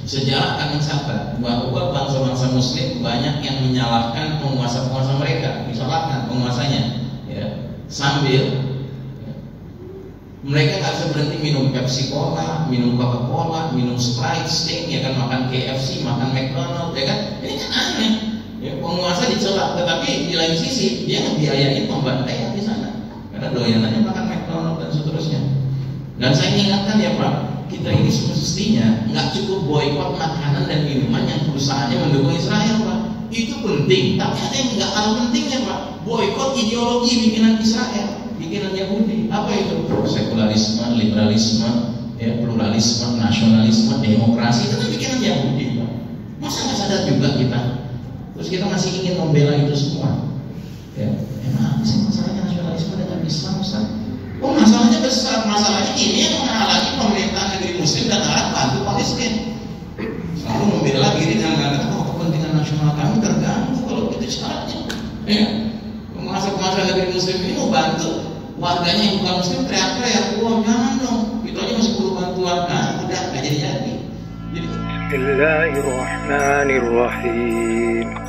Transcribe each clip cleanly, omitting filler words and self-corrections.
Sejarah akan mencatat bahwa bangsa-bangsa Muslim banyak yang menyalahkan penguasa-penguasa mereka, disalahkan penguasanya, ya, sambil mereka nggak bisa berhenti minum Pepsi Cola, minum Coca-Cola, minum Sprite, Sting, ya kan, makan KFC, makan McDonald, ya kan? Ini kan aneh. Ya, penguasa dicela, tetapi di lain sisi dia ngebiayain pembantaian di sana, karena doyanannya makan McDonald dan seterusnya. Dan saya ingatkan ya Pak, kita ini semestinya nggak cukup boikot makanan dan minuman yang perusahaannya mendukung Israel Pak. Itu penting, tapi ada yang nggak kalah pentingnya Pak. Boikot ideologi bikinan Israel, bikinan Yahudi. Apa itu? Sekularisme, liberalisme, ya, pluralisme, nasionalisme, demokrasi, itu kan bikinan Yahudi Pak. Masa nggak sadar juga kita? Terus kita masih ingin membela itu semua? Ya, emang sih masalahnya nasionalisme dengan Islam Ustaz? Oh, masalahnya besar. Masalahnya ini yang menghalangi pemerintahan negeri Muslim dan Arab bantu Palestina. Selalu membela diri dengan mengatakan, oh, kepentingan nasional kami terganggu kalau itu syaratnya. Ya, penguasa-penguasa negeri Muslim ini mau bantu warganya yang bukan Muslim, teriak-teriak, wah jangan dong, itu aja masih perlu bantuan. Nah, udah nggak jadi. Bismillahirrahmanirrahim.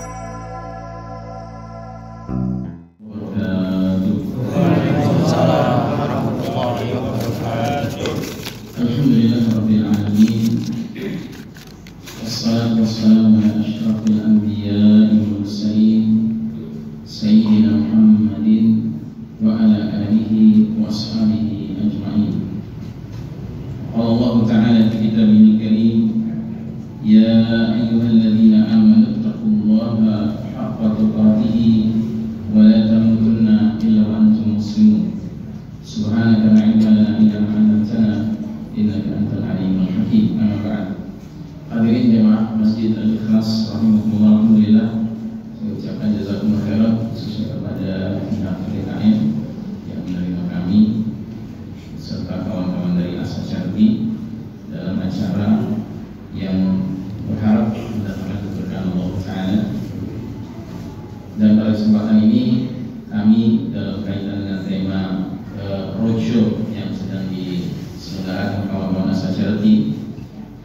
Wassalatu wassalamu ala asyrafil anbiya'i wal mursalin sayyidina Muhammadin wa ala alihi wa ashabihi ajma'in. Allah Ta'ala fi kitabihil karim, ya ayyuhalladzina amanu taqullaha haqqa tuqatih wa la tamutunna illa wa antum muslimun. Subhanaka la ilma lana illa ma 'allamtana innaka antal alimul hakim. Amma ba'd. Hadirin jemaah Masjid Al-Ikhlas rahimakumullah, alhamdulillah, saya ucapkan jazakumullah khairan khususnya kepada pihak PKM yang menerima kami serta kawan-kawan dari Asa Charity dalam acara yang berharap mendapatkan keberkahan Allah Ta'ala. Dan pada kesempatan ini kami dalam kaitan dengan tema roadshow yang sedang diselenggarakan kawan-kawan Asa Charity,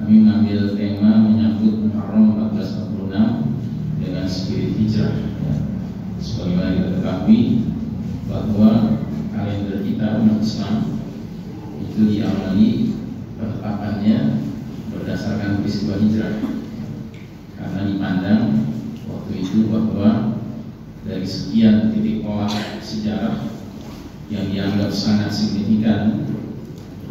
kami mengambil tema menyambut Muharram 1446 dengan spirit hijrah. Sebagaimana kita ketahui bahwa kalender kita umat Islam itu diawali penetapannya berdasarkan peristiwa hijrah, karena dipandang waktu itu bahwa dari sekian titik tolak sejarah yang dianggap sangat signifikan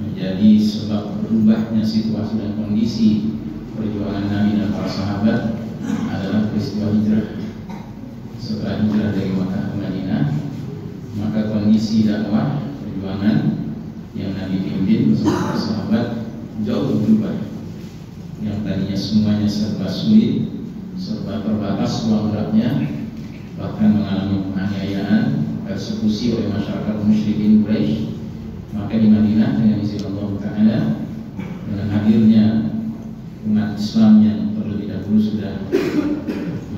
menjadi sebab berubahnya situasi dan kondisi perjuangan Nabi dan para sahabat adalah peristiwa hijrah. Setelah hijrah dari Makkah ke Madinah, maka kondisi dakwah perjuangan yang Nabi pimpin bersama para sahabat jauh berubah. Yang tadinya semuanya serba sulit, serba terbatas ruang geraknya, bahkan mengalami penganiayaan, persekusi oleh masyarakat musyrikin Quraisy. Maka di Madinah dengan izin Allah Ta'ala, dengan hadirnya umat Islam yang terlebih dahulu sudah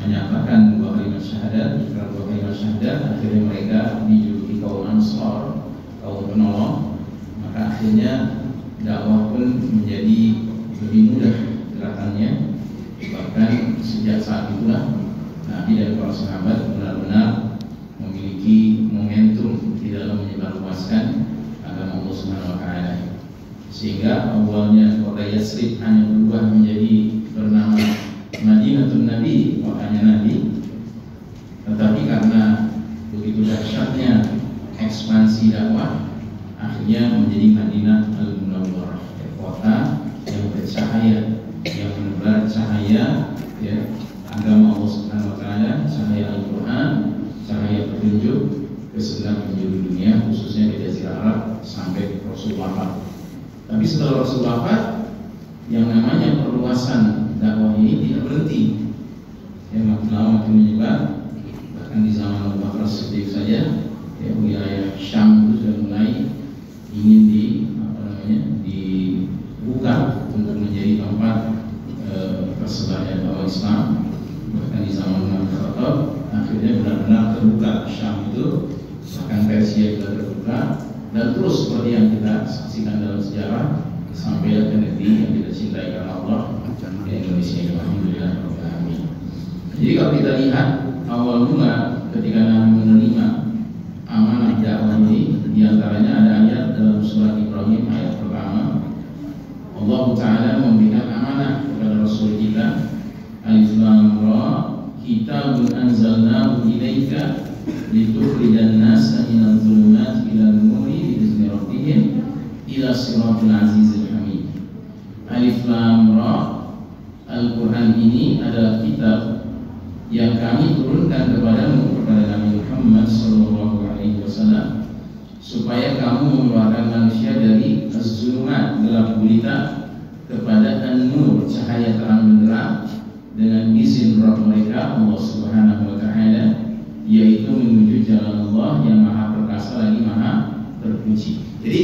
menyatakan dua kalimat syahadat, ikrar dua kalimat syahadat, akhirnya mereka dijuluki kaum Ansar, kaum penolong. Maka akhirnya dakwah pun menjadi lebih mudah gerakannya. Bahkan sejak saat itulah Nabi dan para sahabat benar-benar memiliki momentum di dalam menyebarluaskan agama Allah Subhanahu wa Ta'ala, sehingga awalnya kota Yasrib hanya berubah menjadi bernama Madinatul Nabi, makanya Nabi. Tetapi karena begitu dahsyatnya ekspansi dakwah, akhirnya menjadi Madinah Al-Munawwarah, kota yang bercahaya, yang menebar cahaya, ya, agama Allah Subhanahu wa Ta'ala, cahaya Al-Quran, cahaya petunjuk ke segenap penjuru dunia, khususnya di Jazirah Arab sampai Rasul wafat. Tapi setelah Rasul wafat, yang namanya perluasan dakwah ini tidak berhenti, ya, makin lama makin menyebar. Bahkan di zaman Abu Bakar Siddiq saja, ya, wilayah Syam itu sudah mulai ingin dibuka untuk menjadi tempat persebaran dakwah Islam. Bahkan di zaman Umar bin Khattab akhirnya benar-benar terbuka Syam itu, bahkan Persia juga terbuka, dan terus seperti yang kita saksikan dalam sejarah sampai ke negeri yang kita cintai karena Allah, ya, Jadi kalau kita lihat awal mula ketika Nabi menerima amanah dakwah ini, diantaranya ada ayat dalam surat Ibrahim ayat pertama. Allah Ta'ala memberikan amanah kepada Rasul kita, Alif Lam Ra, kitabun anzalnahu ilaika litukhrijan nasa minadh dhulumati ilan nuri bi'izni rabbihim ila siratil azizil hamid. Alif Lam Ra, Al-Quran ini adalah kitab yang kami turunkan kepadamu, kepada Nabi Muhammad SAW, supaya kamu mengeluarkan manusia dari az-zulumat, gelap gulita, kepada an-nur, cahaya terang benderang, dengan izin Rabb mereka Allah Subhanahu wa Ta'ala, yaitu menuju jalan Allah yang maha perkasa lagi maha terpuji. Jadi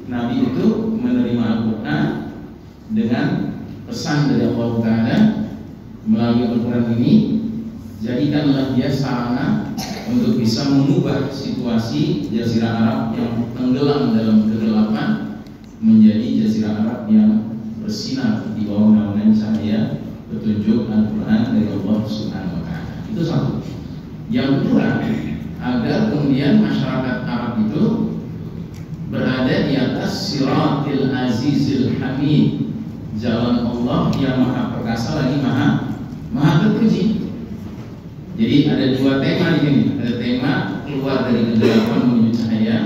Nabi itu menerima Al-Quran dengan pesan dari Allah Ta'ala melalui Al-Quran ini. Jadikanlah dia sarana untuk bisa mengubah situasi Jazirah Arab yang tenggelam dalam kegelapan menjadi Jazirah Arab yang bersinar di bawah naungan cahaya petunjuk Al-Quran dari Allah Subhanahu wa Ta'ala. Itu satu. Yang kedua, agar kemudian masyarakat Arab itu berada di atas Siratil Azizil Hamid, jalan Allah yang maha perkasa lagi maha terpuji. Jadi ada dua tema di sini. Ada tema keluar dari kegelapan menuju cahaya,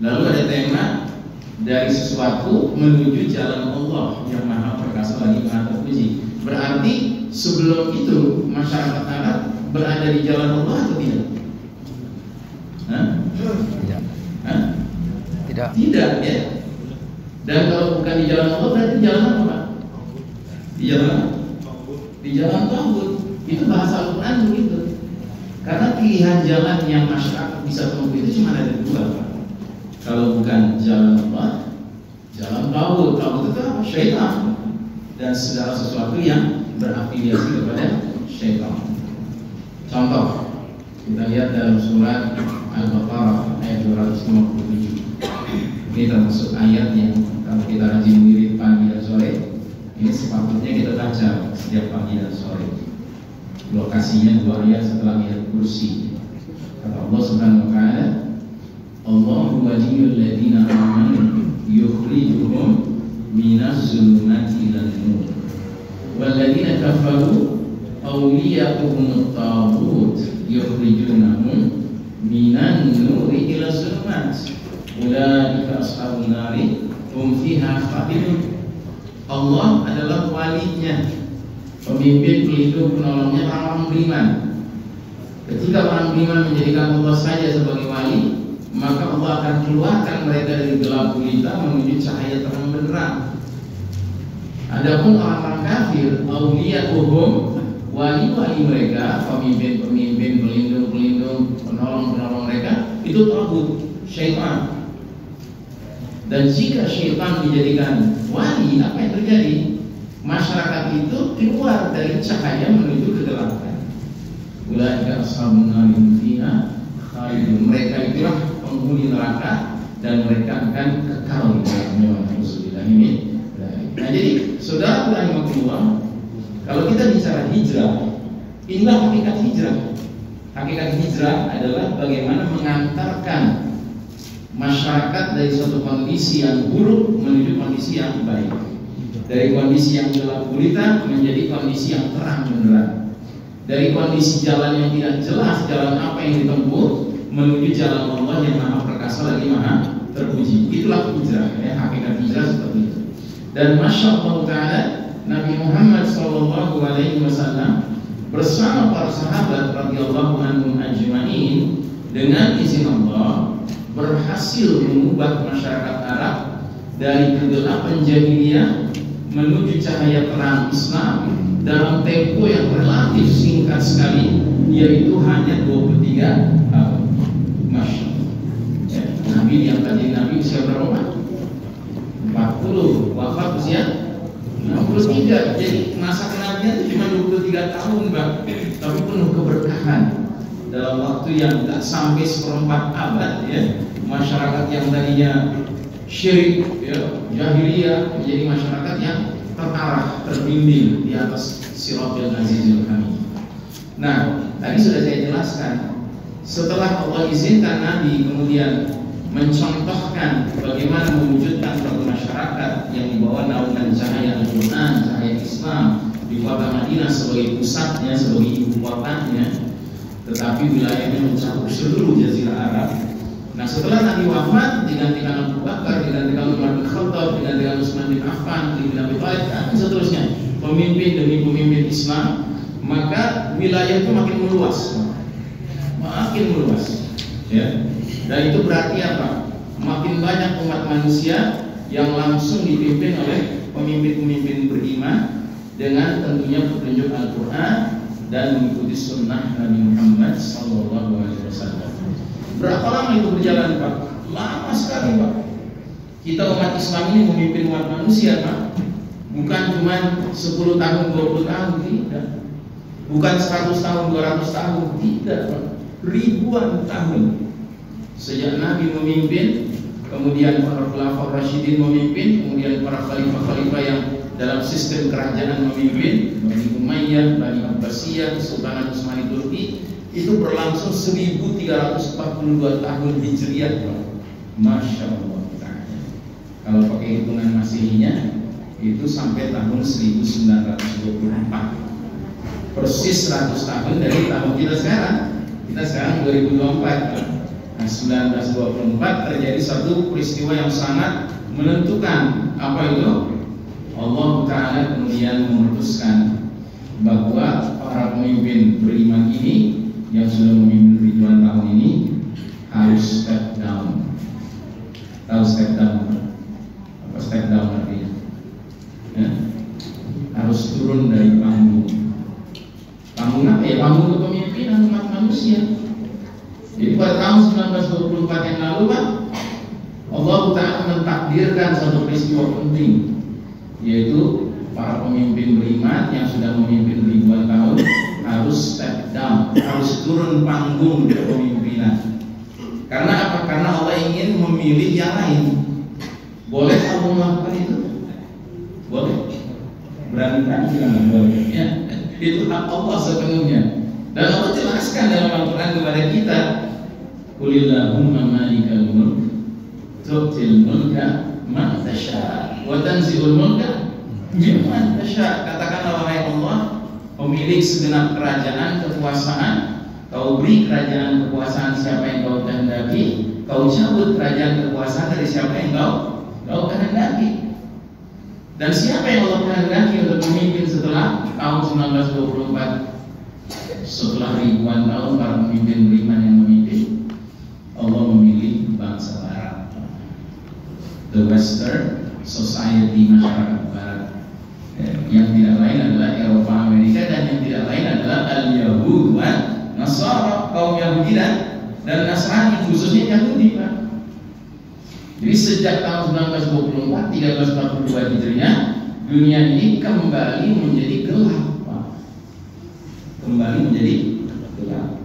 lalu ada tema dari sesuatu menuju jalan Allah yang maha perkasa lagi maha terpuji. Berarti sebelum itu masyarakat Arab berada di jalan Allah atau tidak? Tidak. Tidak. Tidak ya. Dan kalau bukan di jalan Allah berarti jalan apa? Di jalan tauhid. Itu bahasa Al-Quran begitu. Karena pilihan jalan yang masyarakat bisa tempuh itu cuma ada dua, Pak. Kalau bukan jalan Allah, jalan tauhid. Tauhid itu apa? Syaitan dan segala sesuatu yang berafiliasi kepada syaitan. Contoh, kita lihat dalam surat Al-Baqarah ayat 257. Ini termasuk ayat yang kalau kita rajin wirid pagi dan sore, ini sepatutnya kita baca setiap pagi dan sore. Lokasinya dua ayat setelah ayat kursi. Kata Allah Subhanahu wa Ta'ala, Allahu waliyul ladzina amanu yukhrijuhum minaz zulumati ilan nur wal ladzina kafaru awliya'uhum at-taghut yukhrijunahum minan nuri ila zulumat ulaika ashabun nari hum fiha khalidun. Allah adalah walinya, pemimpin, pelindung, penolongnya orang-orang beriman. Ketika orang beriman menjadikan Allah saja sebagai wali, maka Allah akan keluarkan mereka dari gelap gulita menuju cahaya terang benderang. Adapun orang-orang kafir, awliya'uhum, wali-wali mereka, pemimpin-pemimpin, pelindung-pelindung, penolong-penolong mereka, itu taghut, syaitan. Dan jika syaitan dijadikan wali, apa yang terjadi? Masyarakat itu keluar dari cahaya menuju kegelapan. Ulaika ashabun nar hum fiha khalidun. Mereka itulah penghuni neraka dan mereka akan kekal di dalamnya. Ini. Nah, jadi saudara rahimahullah, kalau kita bicara hijrah, inilah hakikat hijrah. Hakikat hijrah adalah bagaimana mengantarkan masyarakat dari suatu kondisi yang buruk menuju kondisi yang baik, dari kondisi yang gelap gulita menjadi kondisi yang terang benderang, dari kondisi jalan yang tidak jelas jalan apa yang ditempuh menuju jalan Allah yang maha perkasa lagi maha terpuji. Itulah hijrah, ya, hakikat hijrah seperti itu. Dan masya Allah Taala, Nabi Muhammad SAW bersama para sahabat radhiyallahu anhum ajma'in dengan izin Allah berhasil mengubah masyarakat Arab dari kegelapan jahiliyah menuju cahaya terang Islam dalam tempo yang relatif singkat sekali, yaitu hanya 23 tahun. Masya Allah. Ya, Nabi yang tadi Nabi usia berapa? 40, wafat usia 63. Jadi masa kenabian itu cuma 23 tahun, Mbak. Tapi penuh keberkahan. Dalam waktu yang tak sampai seperempat abad, ya, masyarakat yang tadinya syirik, ya, jahiliyah, menjadi masyarakat yang terarah, terbimbing di atas Siratul Azizil Hamid. Nah, tadi sudah saya jelaskan. Setelah Allah izinkan Nabi kemudian mencontohkan bagaimana mewujudkan suatu masyarakat yang dibawa naungan cahaya Al-Quran, cahaya Islam di kota Madinah sebagai pusatnya, sebagai ibu kotanya, tetapi wilayahnya mencakup seluruh Jazirah Arab. Nah, setelah Nabi wafat, digantikan Abu Bakar, digantikan Umar bin Khattab, digantikan Utsman bin Affan, bin Abi Thalib, dan seterusnya, pemimpin demi pemimpin Islam, maka wilayah itu makin meluas, ya. Dan itu berarti apa? Makin banyak umat manusia yang langsung dipimpin oleh pemimpin-pemimpin beriman dengan tentunya petunjuk Al-Quran dan mengikuti sunnah Nabi Muhammad SAW. Berapa lama itu berjalan, Pak? Lama sekali, Pak. Kita umat Islam ini memimpin umat manusia, Pak. Bukan cuma 10 tahun, 20 tahun, tidak. Bukan 100 tahun, 200 tahun, tidak, Pak. Ribuan tahun. Sejak Nabi memimpin, kemudian para khulafaur rasyidin memimpin, kemudian para khalifah-khalifah yang dalam sistem kerajaan memimpin, Bani Umayyah, Bani Abbasiyah, Sultan Utsmani Turki, itu berlangsung 1342 tahun Hijriah. Masya Allah. Kalau pakai hitungan Masehinya, itu sampai tahun 1924. Persis 100 tahun dari tahun kita sekarang. Kita sekarang 2024. Nah, 1924 terjadi satu peristiwa yang sangat menentukan. Apa itu? Allah Ta'ala kemudian memutuskan bahwa para pemimpin beriman ini yang sudah memimpin ribuan tahun ini harus step down. Tahu step down? Apa step down artinya? Ya? Harus turun dari panggung. Panggung apa ya? Panggung kepemimpinan umat manusia. Jadi pada tahun 1924 yang lalu, Pak, Allah Ta'ala mentakdirkan satu peristiwa penting, yaitu para pemimpin beriman yang sudah memimpin ribuan tahun harus step down, harus turun panggung kepemimpinan. Karena apa? Karena Allah ingin memilih yang lain. Boleh Allah melakukan itu? Boleh. Berani kan? Boleh. Ya, itu hak Allah sepenuhnya. Dan Allah jelaskan dalam Al-Quran kepada kita, Qulillahumma malikal mulk tu'til mulka man tasha' wa tanzi'ul mulka mimman tasha'. Katakanlah wahai Allah, pemilik segenap kerajaan, kekuasaan, kau beri kerajaan kekuasaan siapa yang kau kehendaki, kau cabut kerajaan kekuasaan dari siapa yang kau kehendaki. Dan siapa yang Allah kehendaki untuk memimpin setelah tahun 1924? Setelah ribuan tahun para pemimpin beriman yang memimpin, Allah memilih bangsa Barat, the Western Society, masyarakat Barat, yang tidak lain adalah Eropa, Amerika, dan yang tidak lain adalah Al-Yahud wa Nasara, kaum Yahudi dan Nasrani, khususnya Yahudi, Pak. Jadi sejak tahun 1924, 1342 Hijriah, dunia ini kembali menjadi gelap, Pak. Kembali menjadi gelap.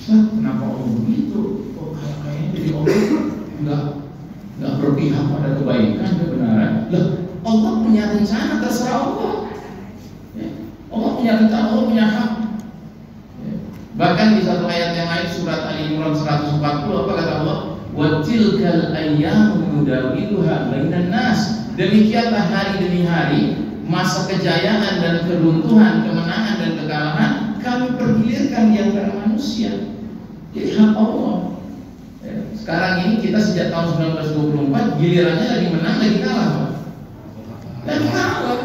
Kenapa Allah begitu? Oh, kayaknya jadi Allah nggak berpihak pada kebaikan, kebenaran. Lah, Allah punya rencana, terserah Allah. Ya. Allah punya rencana, Allah punya hak. Ya. Bahkan di satu ayat yang lain, surat Ali Imran 140, apa kata Allah? Wa tilkal ayyamu nudawiluha bainan nas. Demikianlah hari demi hari, masa kejayaan dan keruntuhan, kemenangan dan kekalahan kami pergilirkan di antara manusia. Jadi hak Allah. Sekarang ini kita sejak tahun 1924 gilirannya lagi menang, lagi kalah, Pak. Lagi kalah.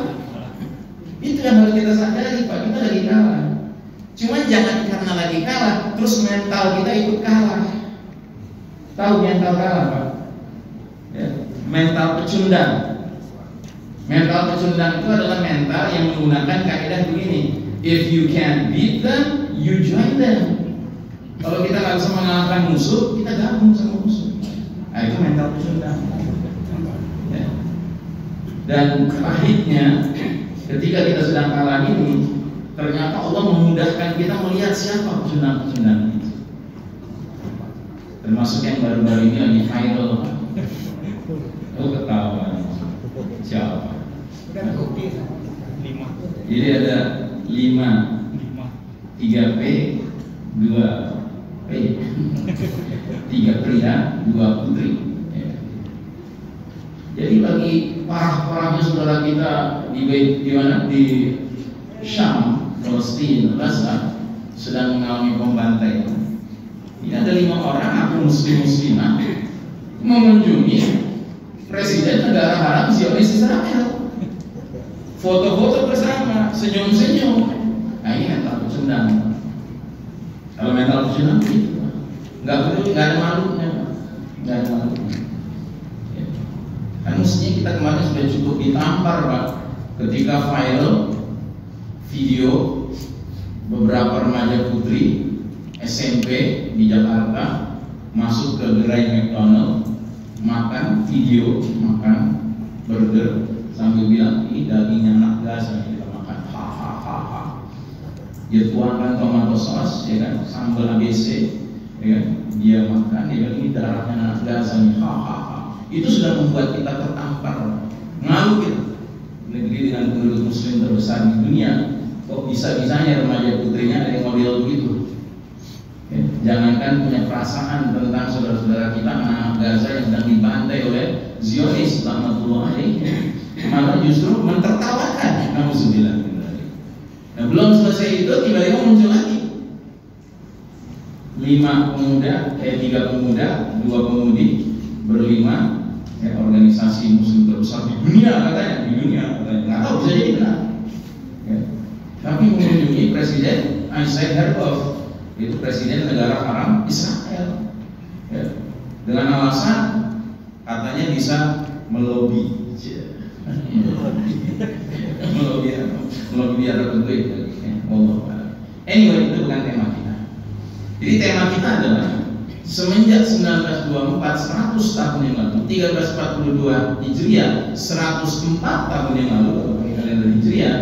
Itu yang harus kita sadari, Pak. Kita lagi kalah. Cuma jangan karena lagi kalah terus mental kita ikut kalah. Tahu mental kalah, Pak? Ya. Mental pecundang. Mental pecundang itu adalah mental yang menggunakan kaidah begini: if you can beat them, you join them. Kalau kita nggak bisa mengalahkan musuh, kita gabung sama musuh. Nah, itu mental pecundang. Ya. Dan pahitnya, ketika kita sedang kalah ini, ternyata Allah memudahkan kita melihat siapa pecundang-pecundang itu. Termasuk yang baru-baru ini lagi viral. Oh, ketawa. Siapa? Jadi ada 5 3P 2P 3 pria 2 putri ya. Jadi bagi parah-parahnya saudara kita di mana di Syam, Palestina, Gaza sedang mengalami pembantaian. Ini ada 5 orang aku muslimah mengunjungi presiden negara Arab Zionis Israel, foto-foto bersama, senyum-senyum. Nah ini mental pecundang. Kalau mental pecundang gitu, nggak ada malunya, nggak ada malunya. Ya. Kan mestinya kita kemarin sudah cukup ditampar Pak, ketika viral video beberapa remaja putri SMP di Jakarta masuk ke gerai McDonald, makan burger sambil bilang ini dagingnya anak Gaza yang kita makan, hahaha. Dia tuangkan tomato sauce, ya kan, sambal ABC, ya kan, dia makan, dia bilang ini darahnya anak Gaza nih, hahaha. Itu sudah membuat kita tertampar, malu kita. Negeri dengan penduduk Muslim terbesar di dunia, kok bisa-bisanya remaja putrinya ada yang model begitu. Ya, jangankan punya perasaan tentang saudara-saudara kita anak Gaza yang sedang dibantai oleh Zionis, laknatullah alaihi, malah justru mentertawakan. Nauzubillah. Nah, belum selesai itu tiba-tiba muncul lagi 3 pemuda, 2 pemudi berlima, ya, organisasi Muslim terbesar di dunia katanya, nggak tahu bisa jadi benar. Ya. Tapi mengunjungi Presiden Isaac Herzog, itu presiden negara Arab Israel, ya, dengan alasan katanya bisa melobi biar tertentu ya. Anyway, itu bukan tema kita. Jadi tema kita adalah semenjak 1924, 100 tahun yang lalu, 1342 Hijriah, 104 tahun yang lalu kalau kalender Hijriah,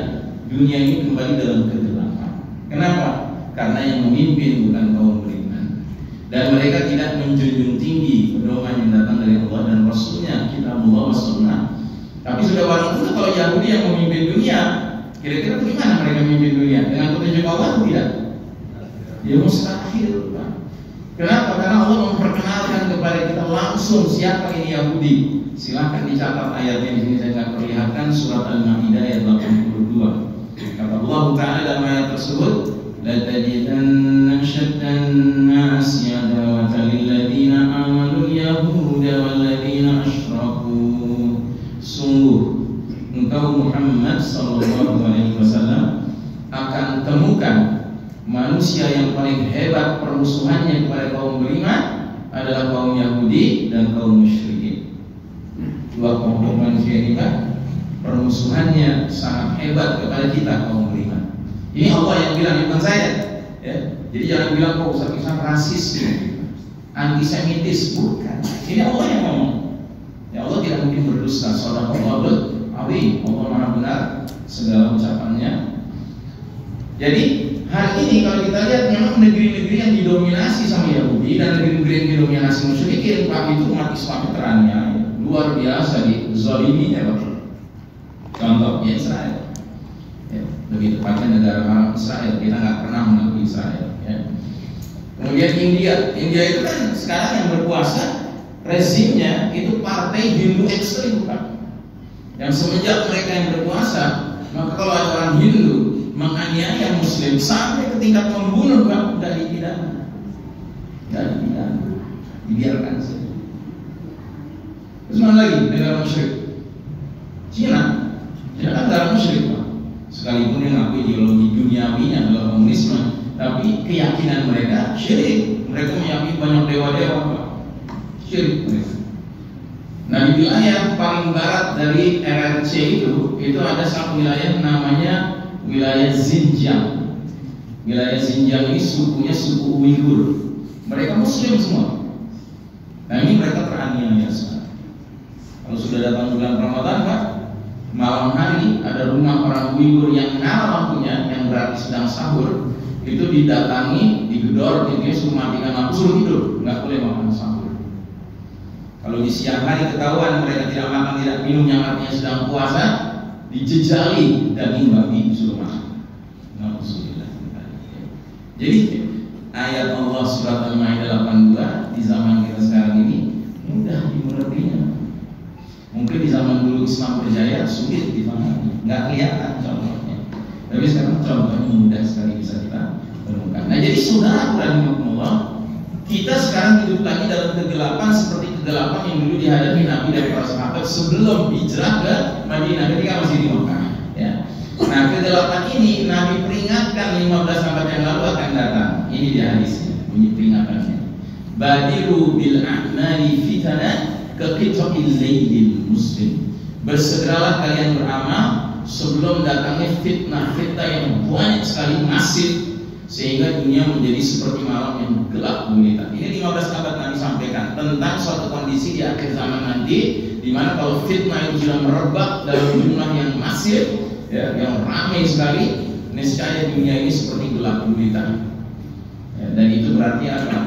dunia ini kembali dalam kegelapan. Kenapa? Karena yang memimpin bukan kaum beriman, dan mereka tidak menjunjung tinggi pedoman yang datang dari Allah dan Rasulnya, kitabullah wa sunnah. Tapi sudah barang tentu kalau Yahudi yang memimpin dunia, kira-kira bagaimana mereka memimpin dunia? Dengan petunjuk Allah atau tidak? Ya mustahil, Pak. Kenapa? Karena Allah memperkenalkan kepada kita langsung siapa ini Yahudi. Silahkan dicatat ayatnya di sini, saya akan perlihatkan surat Al-Maidah ayat 82. Kata Allah Ta'ala dalam ayat tersebut, لَتَجِدَنَّ أَشَدَّ النَّاسِ عَدَاوَةً لِلَّذِينَ آمَنُوا الْيَهُودَ وَالَّذِينَ أَشْرَكُوا. Sungguh engkau Muhammad sallallahu alaihi wasallam akan temukan manusia yang paling hebat permusuhannya kepada kaum beriman adalah kaum Yahudi dan kaum musyrikin. Dua kelompok manusia ini kan permusuhannya sangat hebat kepada kita kaum beriman. Ini Allah yang bilang, bukan saya. Ya. Jadi jangan bilang kok Ustaz rasis, antisemitis, bukan. Ini Allah yang ngomong. Ya Allah tidak mungkin berdusta. Shadaqallahul azim. Allah Maha benar segala ucapannya. Jadi hari ini kalau kita lihat memang negeri-negeri yang didominasi sama Yahudi dan negeri-negeri yang didominasi musyrikin, Pak, itu umat Islam veterannya luar biasa dizaliminya, Pak. Contohnya Israel. Ya, lebih tepatnya negara Arab Israel. Kita nggak pernah mengakui Israel. Ya. Kemudian India itu kan sekarang yang berkuasa, rezimnya itu partai Hindu ekstrim, Pak. Yang semenjak mereka yang berkuasa, maka kalau ada orang Hindu menganiaya Muslim sampai ke tingkat membunuh, Pak, dari pidana, dibiarkan saja. Terus mana lagi negara musyrik? Cina kan negara musyrik, Pak. Sekalipun yang ngaku ideologi duniawinya adalah komunisme, tapi keyakinan mereka syirik. Mereka meyakini banyak dewa-dewa, Pak. Syirik mereka. Nah, di wilayah paling barat dari RRC itu ada satu wilayah namanya wilayah Xinjiang. Wilayah Xinjiang ini sukunya suku Uighur. Mereka Muslim semua. Nah, ini mereka teraniaya sekarang. Kalau sudah datang bulan Ramadan, Pak, malam hari ada rumah orang Uighur yang nyala lampunya, yang berarti sedang sahur, itu didatangi, digedor, dia suruh matikan lampu, suruh tidur, nggak boleh makan sahur. Kalau di siang hari ketahuan mereka tidak makan, tidak minum, yang artinya sedang puasa, dijejali daging babi disuruh makan. Jadi ayat Allah surat Al-Maidah 82 di zaman kita sekarang ini mudah dimengertinya. Mungkin di zaman dulu Islam berjaya sulit dipahami, nggak kelihatan contohnya. Tapi sekarang contohnya mudah sekali bisa kita temukan. Nah jadi saudara rahimahumullah, kita sekarang hidup lagi dalam kegelapan seperti kegelapan yang dulu dihadapi Nabi dan para sahabat sebelum hijrah ke Madinah ketika masih di Mekah. Ya. Nah kegelapan ini Nabi peringatkan 15 abad yang lalu akan datang. Ini di hadisnya, bunyi peringatannya. Badiru bil a'mali fitana kaqita'il laylil muslim. Bersegeralah kalian beramal sebelum datangnya fitnah yang banyak sekali masif sehingga dunia menjadi seperti malam yang gelap gulita. Ini 15 abad Nabi sampaikan tentang suatu kondisi di akhir zaman nanti di mana kalau fitnah itu sudah merebak dalam jumlah yang masif, ya, yang ramai sekali, niscaya dunia ini seperti gelap gulita. Ya, dan itu berarti apa?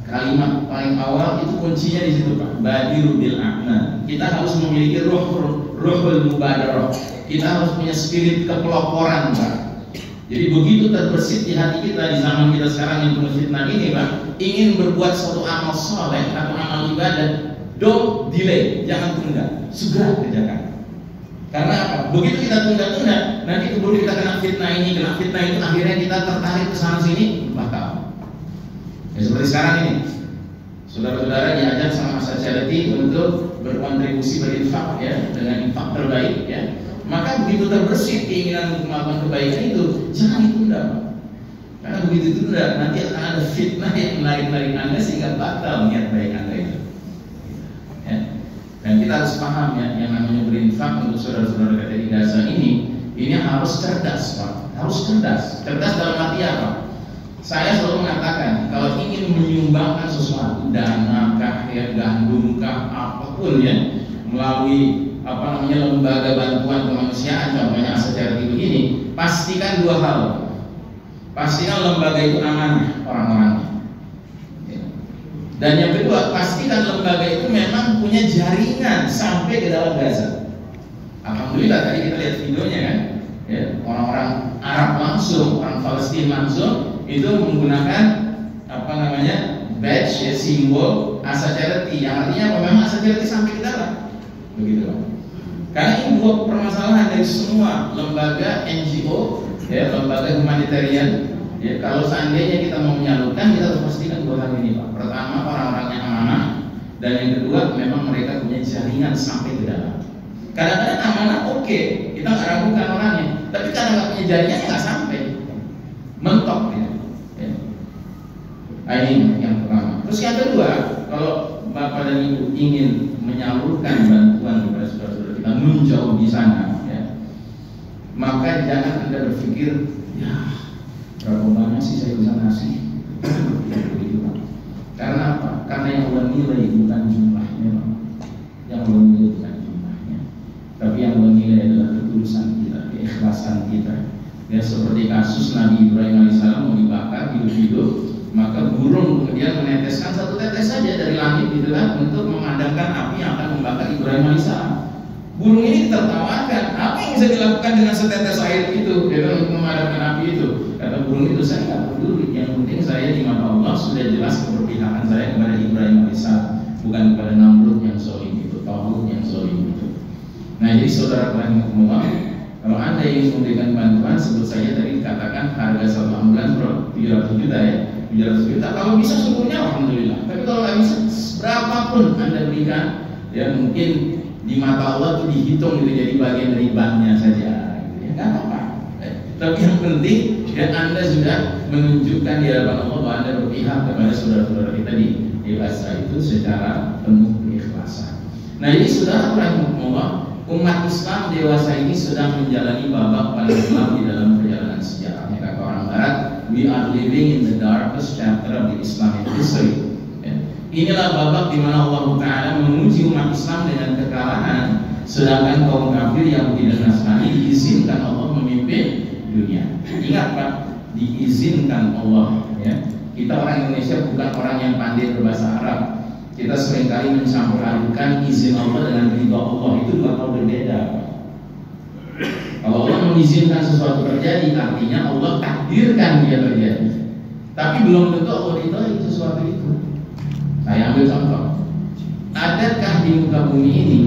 Kalimat paling awal itu kuncinya di situ, Pak. Badiru bil a'mal. Kita harus memiliki ruhul mubadarah. Kita harus punya spirit kepeloporan, Pak. Jadi begitu terbersit di hati kita di zaman kita sekarang yang penuh fitnah ini, Pak, ingin berbuat suatu amal soleh atau amal ibadah, don't delay, jangan tunda, segera kerjakan. Karena apa? Begitu kita tunda-tunda, nanti keburu kita kena fitnah itu, akhirnya kita tertarik ke sana sini, batal. Ya, seperti sekarang ini, saudara-saudara diajak sama Asad Charity untuk berkontribusi berinfak, ya, dengan infak terbaik, ya. Maka begitu terbersit keinginan untuk melakukan kebaikan itu, jangan ditunda, Pak. Karena begitu ditunda, nanti akan ada fitnah yang menarik-narik Anda sehingga batal niat baik Anda itu. Ya. Dan kita harus paham, ya, yang namanya berinfak untuk saudara-saudara KTI Gaza ini harus cerdas, Pak. Harus cerdas. Cerdas dalam arti apa? Saya selalu mengatakan, kalau ingin menyumbangkan sesuatu, dana kah, ya, gandum kah, apapun, ya, melalui lembaga bantuan kemanusiaan, contohnya Asad Charity begini, pastikan dua hal. Pastikan lembaga itu amanah orang-orangnya. Dan yang kedua, pastikan lembaga itu memang punya jaringan sampai ke dalam Gaza. Alhamdulillah tadi kita lihat videonya kan, ya, orang-orang Arab langsung, orang Palestina langsung itu menggunakan badge, ya, simbol Asad Charity, yang artinya apa? Memang Asad Charity sampai ke dalam. Begitu, Pak. Karena ini dua permasalahan dari semua lembaga NGO, ya, lembaga humanitarian. Ya, kalau seandainya kita mau menyalurkan, kita harus pastikan dua hal ini, Pak. Pertama, orang-orangnya amanah, dan yang kedua, memang mereka punya jaringan sampai ke dalam. Kadang-kadang amanah oke, kita nggak ragukan orangnya, tapi karena nggak punya jaringan nggak sampai, mentok, ya. Ini yang pertama. Terus yang kedua, kalau Bapak dan Ibu ingin menyalurkan bantuan kepada saudara-saudara kita menjauh di sana, ya, maka jangan Anda berpikir, ya, berapa banyak sih saya bisa ngasih? Begitu, Pak. Karena apa? Karena yang Allah nilai bukan jumlahnya, Pak. Yang Allah nilai bukan jumlahnya, tapi yang Allah nilai adalah ketulusan kita, keikhlasan kita. Ya, seperti kasus Nabi Ibrahim alaihissalam mau dibakar hidup-hidup, maka burung kemudian meneteskan satu tetes saja dari langit gitu kan, untuk memadamkan api yang akan membakar Ibrahim alaihissalam. Burung ini tertawakan, apa yang bisa dilakukan dengan setetes air itu, ya, untuk memadamkan api itu? Kata burung itu, saya nggak peduli, yang penting saya di mata Allah sudah jelas keberpihakan saya kepada Ibrahim alaihissalam, bukan kepada Namrud yang zalim itu, Tauhud yang zalim itu. Nah, jadi saudara rahimahumullah, kalau Anda ingin memberikan bantuan, sebut saja tadi dikatakan harga satu ambulans 700 juta, ya, 700 juta. Kalau bisa seluruhnya alhamdulillah. Tapi kalau nggak bisa, berapapun Anda berikan, ya, mungkin di mata Allah itu dihitung gitu, jadi bagian dari banknya saja, gitu, ya, nggak apa-apa. Tapi yang penting, ya, Anda sudah menunjukkan di hadapan Allah bahwa Anda berpihak kepada saudara-saudara kita di Gaza itu secara penuh keikhlasan. Nah, ini saudara rahimahumullah, umat Islam dewasa ini sedang menjalani babak paling gelap di dalam perjalanan sejarahnya. Kata orang Barat, we are living in the darkest chapter of the Islamic history. Ya. Inilah babak di mana Allah Ta'ala menguji umat Islam dengan kekalahan, sedangkan kaum kafir Yahudi dan Nasrani diizinkan Allah memimpin dunia. Ingat, Pak, diizinkan Allah. Ya. Kita orang Indonesia bukan orang yang pandai berbahasa Arab. Kita seringkali mencampur adukan izin Allah dengan ridha Allah, itu dua hal berbeda, Pak. Kalau Allah mengizinkan sesuatu terjadi, artinya Allah takdirkan dia terjadi. Tapi belum tentu Allah ridhoi sesuatu itu. Saya ambil contoh. Adakah di muka bumi ini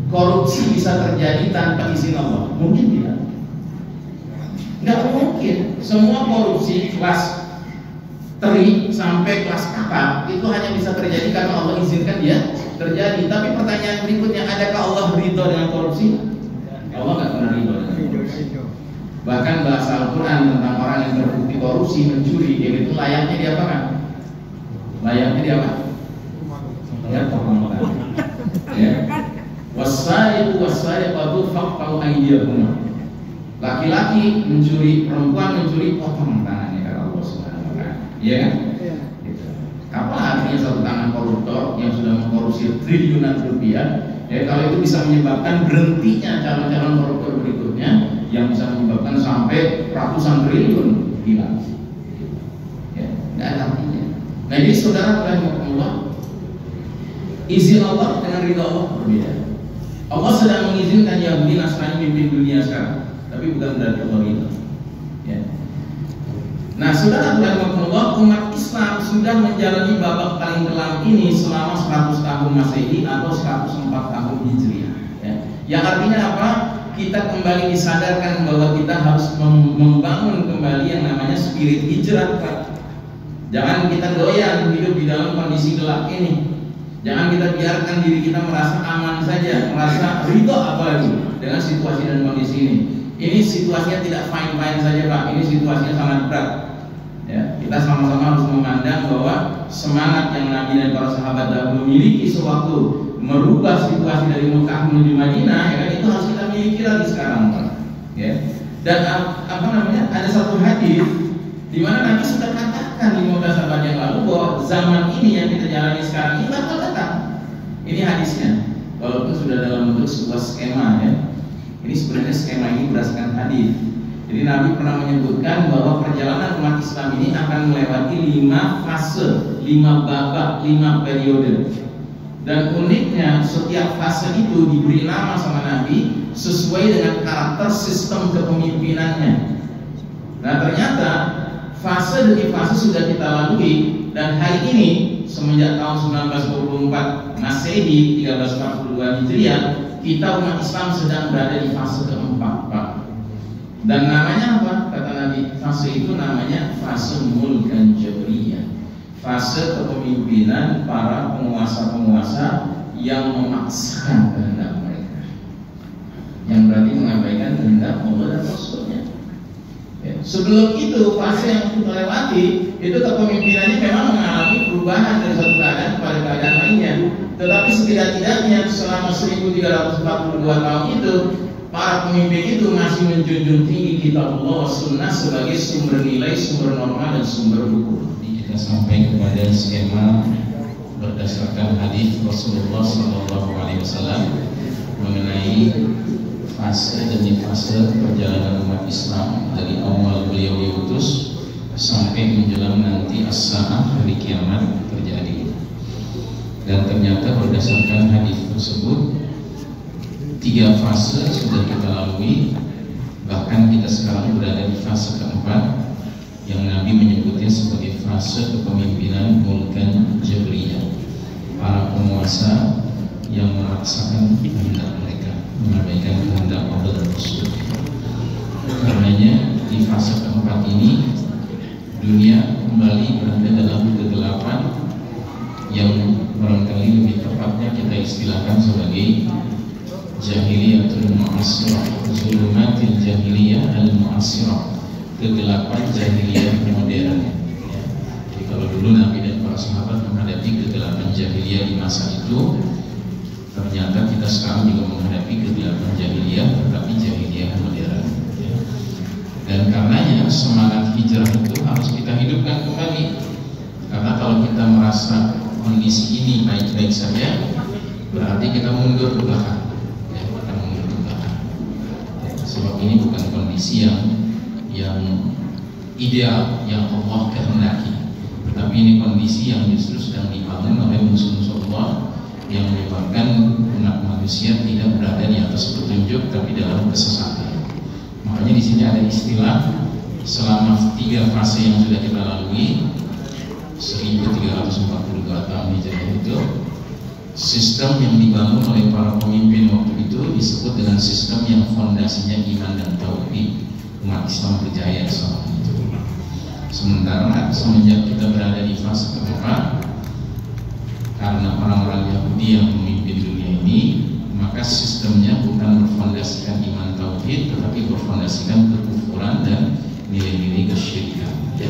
korupsi bisa terjadi tanpa izin Allah? Mungkin tidak. Nggak mungkin. Semua korupsi kelas teri sampai kelas kakap itu hanya bisa terjadi karena Allah izinkan dia terjadi. Tapi pertanyaan berikutnya, adakah Allah ridho dengan korupsi? Allah nggak pernah ridho dengan korupsi. Bahkan bahasa Al-Quran tentang orang yang terbukti korupsi, mencuri, itu layaknya dia apa kan? Layaknya dia apa? Ya, potong tangan. Ya. Wasariqu wasariqatu faqta'u aydiyahuma. Laki-laki mencuri, perempuan mencuri, potong tangannya kata Allah Subhanahu wa taala. Iya kan? Gitu. Apa artinya satu tangan koruptor yang sudah mengkorupsi triliunan rupiah? Ya, kalau itu bisa menyebabkan berhentinya calon-calon koruptor berikutnya, yang bisa menyebabkan sampai ratusan triliun hilang. Ya, nggak ada artinya. Nah, jadi saudara rahimahullah, izin Allah dengan ridha Allah berbeda. Allah sedang mengizinkan Yahudi Nasrani mimpin dunia sekarang, tapi bukan berarti Allah ridha. Ya. Nah, saudara rahimahullah, umat Islam sudah menjalani babak paling kelam ini selama 100 tahun Masehi atau 104 tahun Hijriah. Ya. Yang artinya apa? Kita kembali disadarkan bahwa kita harus membangun kembali yang namanya spirit hijrah, Pak. Jangan kita doyan hidup di dalam kondisi gelap ini. Jangan kita biarkan diri kita merasa aman saja, merasa ridho apalagi dengan situasi dan kondisi ini. Ini situasinya tidak fine-fine saja, Pak. Ini situasinya sangat berat. Ya, kita sama-sama harus memandang bahwa semangat yang Nabi dan para sahabat dahulu miliki sewaktu merubah situasi dari Mekah menuju Madinah, ya kan, itu harus kita miliki lagi sekarang, Pak. Ya. Dan ada satu hadis di mana Nabi sudah katakan 15 abad yang lalu bahwa zaman ini yang kita jalani sekarang ini bakal datang. Ini hadisnya, walaupun sudah dalam bentuk sebuah skema, ya. Ini sebenarnya skema ini berdasarkan hadis. Jadi Nabi pernah menyebutkan bahwa perjalanan umat Islam ini akan melewati 5 fase, 5 babak, 5 periode. Dan uniknya setiap fase itu diberi nama sama Nabi sesuai dengan karakter sistem kepemimpinannya. Nah, ternyata fase demi fase sudah kita lalui, dan hari ini semenjak tahun 1924 Masehi 1342 Hijriah, kita umat Islam sedang berada di fase keempat, Pak. Dan namanya apa? Kata Nabi, fase itu namanya fase mulkan jabriyah, fase kepemimpinan para penguasa-penguasa yang memaksakan kehendak mereka, yang berarti mengabaikan kehendak Allah dan Rasulnya. Ya. Sebelum itu, fase yang kita lewati itu kepemimpinannya memang mengalami perubahan dari satu keadaan kepada keadaan lainnya. Tetapi setidak-tidaknya selama 1342 tahun itu, para pemimpin itu masih menjunjung tinggi kitab Allah wa sunnah sebagai sumber nilai, sumber norma, dan sumber hukum. Kita sampai kepada skema berdasarkan hadis Rasulullah SAW mengenai fase demi fase perjalanan umat Islam dari awal beliau diutus sampai menjelang nanti as-sa'ah, hari kiamat terjadi. Dan ternyata berdasarkan hadis tersebut 3 fase sudah kita lalui, bahkan kita sekarang berada di fase keempat yang Nabi menyebutnya sebagai fase kepemimpinan mulkan jabriyah, para penguasa yang memaksakan kehendak mereka, mengabaikan kehendak Allah dan Rasul. Karenanya di fase keempat ini dunia kembali berada dalam kegelapan yang barangkali lebih tepatnya kita istilahkan sebagai jahiliyatul mu'assirah, zulumatil jahiliyah al-mu'assirah, kegelapan jahiliyah modern. Ya. Jadi kalau dulu Nabi dan para sahabat menghadapi kegelapan jahiliyah di masa itu, ternyata kita sekarang juga menghadapi kegelapan jahiliyah, tetapi jahiliyah modern. Ya. Dan karenanya semangat hijrah itu harus kita hidupkan kembali. Karena kalau kita merasa kondisi ini baik-baik saja, berarti kita mundur ke belakang. Sebab ini bukan kondisi yang ideal yang Allah kehendaki, tetapi ini kondisi yang justru sedang dibangun oleh musuh-musuh Allah yang menyebabkan umat manusia tidak berada di atas petunjuk tapi dalam kesesatan. Makanya di sini ada istilah selama 3 fase yang sudah kita lalui 1342 tahun Hijriah itu, sistem yang dibangun oleh para pemimpin waktu itu disebut dengan sistem yang fondasinya iman dan tauhid. Umat Islam berjaya selama itu. Sementara semenjak kita berada di fase keempat, karena orang-orang Yahudi yang memimpin dunia ini, maka sistemnya bukan berfondasikan iman tauhid, tetapi berfondasikan kekufuran dan nilai-nilai kesyirikan. Ya.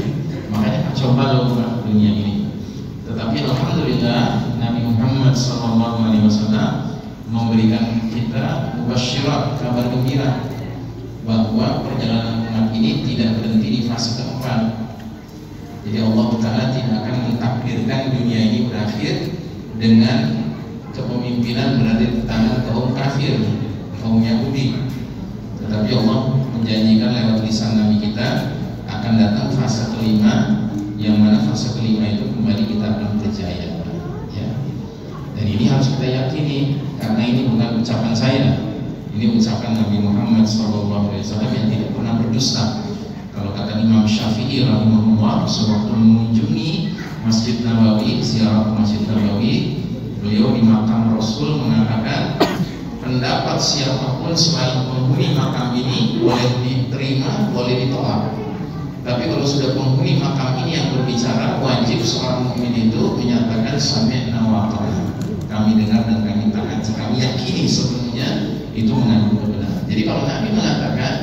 Makanya kacau balau dunia ini. Tetapi alhamdulillah Nabi Muhammad SAW memberikan kita mubasyirat, kabar gembira bahwa perjalanan umat ini tidak berhenti di fase keempat. Jadi Allah Ta'ala tidak akan mentakdirkan dunia ini berakhir dengan kepemimpinan berada di tangan kaum kafir, kaum Yahudi. Tetapi Allah menjanjikan lewat lisan Nabi kita akan datang fase kelima, yang mana fase kelima itu kembali kita akan berjaya. Ya. Dan ini harus kita yakini, karena ini bukan ucapan saya, ini ucapan Nabi Muhammad SAW yang tidak pernah berdusta. Kalau kata Imam Syafi'i rahimahullah, sewaktu mengunjungi Masjid Nabawi, ziarah Masjid Nabawi, beliau di makam Rasul mengatakan, pendapat siapapun selain penghuni makam ini boleh diterima, boleh ditolak. Tapi kalau sudah penghuni makam ini yang berbicara, wajib seorang mukmin itu menyatakan sami'na wa ata'na. Kami dengar dan kami taat. Kami yakini sepenuhnya itu mengandung kebenaran. Jadi kalau Nabi mengatakan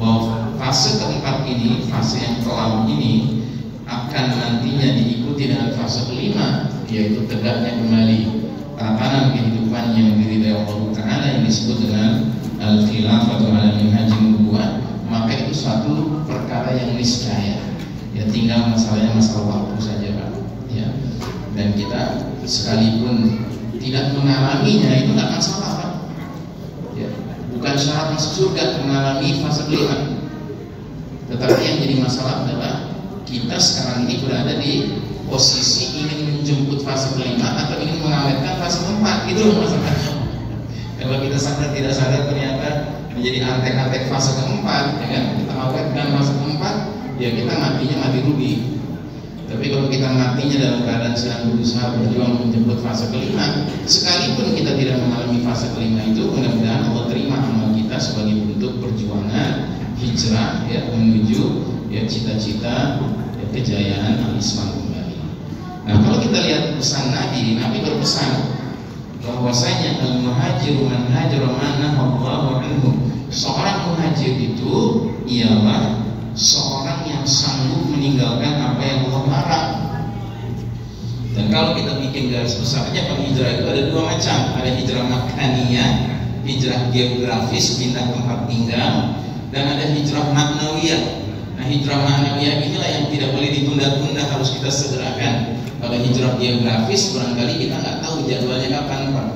bahwa fase keempat ini, fase yang kelam ini akan nantinya diikuti dengan fase kelima, yaitu tegaknya kembali tatanan kehidupan yang diridai Allah Ta'ala yang disebut dengan al-khilafah atau al-minhajin nubuwah, maka itu suatu perkara yang niscaya. Ya, tinggal masalahnya masalah waktu saja, Pak. Ya. Dan kita sekalipun tidak mengalaminya itu nggak masalah, Pak. Ya. Bukan syarat masuk surga mengalami fase kelima. Tetapi yang jadi masalah adalah kita sekarang ini berada di posisi ingin menjemput fase kelima atau ingin mengawetkan fase keempat. Itu loh masalahnya. Kalau kita sadar tidak sadar ternyata menjadi antek-antek fase keempat, ya kan? Kita awetkan fase keempat, ya kita matinya mati rugi. Tapi kalau kita matinya dalam keadaan sedang berusaha berjuang menjemput fase kelima, sekalipun kita tidak mengalami fase kelima itu, mudah-mudahan Allah terima amal kita sebagai bentuk perjuangan hijrah ya menuju ya cita-cita ya, kejayaan al-Islam kembali. Nah, kalau kita lihat pesan Nabi berpesan bahwasanya al-muhajiru man hajara ma nahallahu anhu. Seorang muhajir itu ialah seorang yang sanggup meninggalkan apa yang Allah larang. Dan kalau kita bikin garis besarnya, penghijrah itu ada 2 macam. Ada hijrah makaniyah, hijrah geografis, pindah tempat tinggal, dan ada hijrah maknawiyah. Nah, hijrah maknawiyah inilah yang tidak boleh ditunda-tunda, harus kita segerakan. Kalau hijrah geografis barangkali kita nggak tahu jadwalnya kapan, Pak.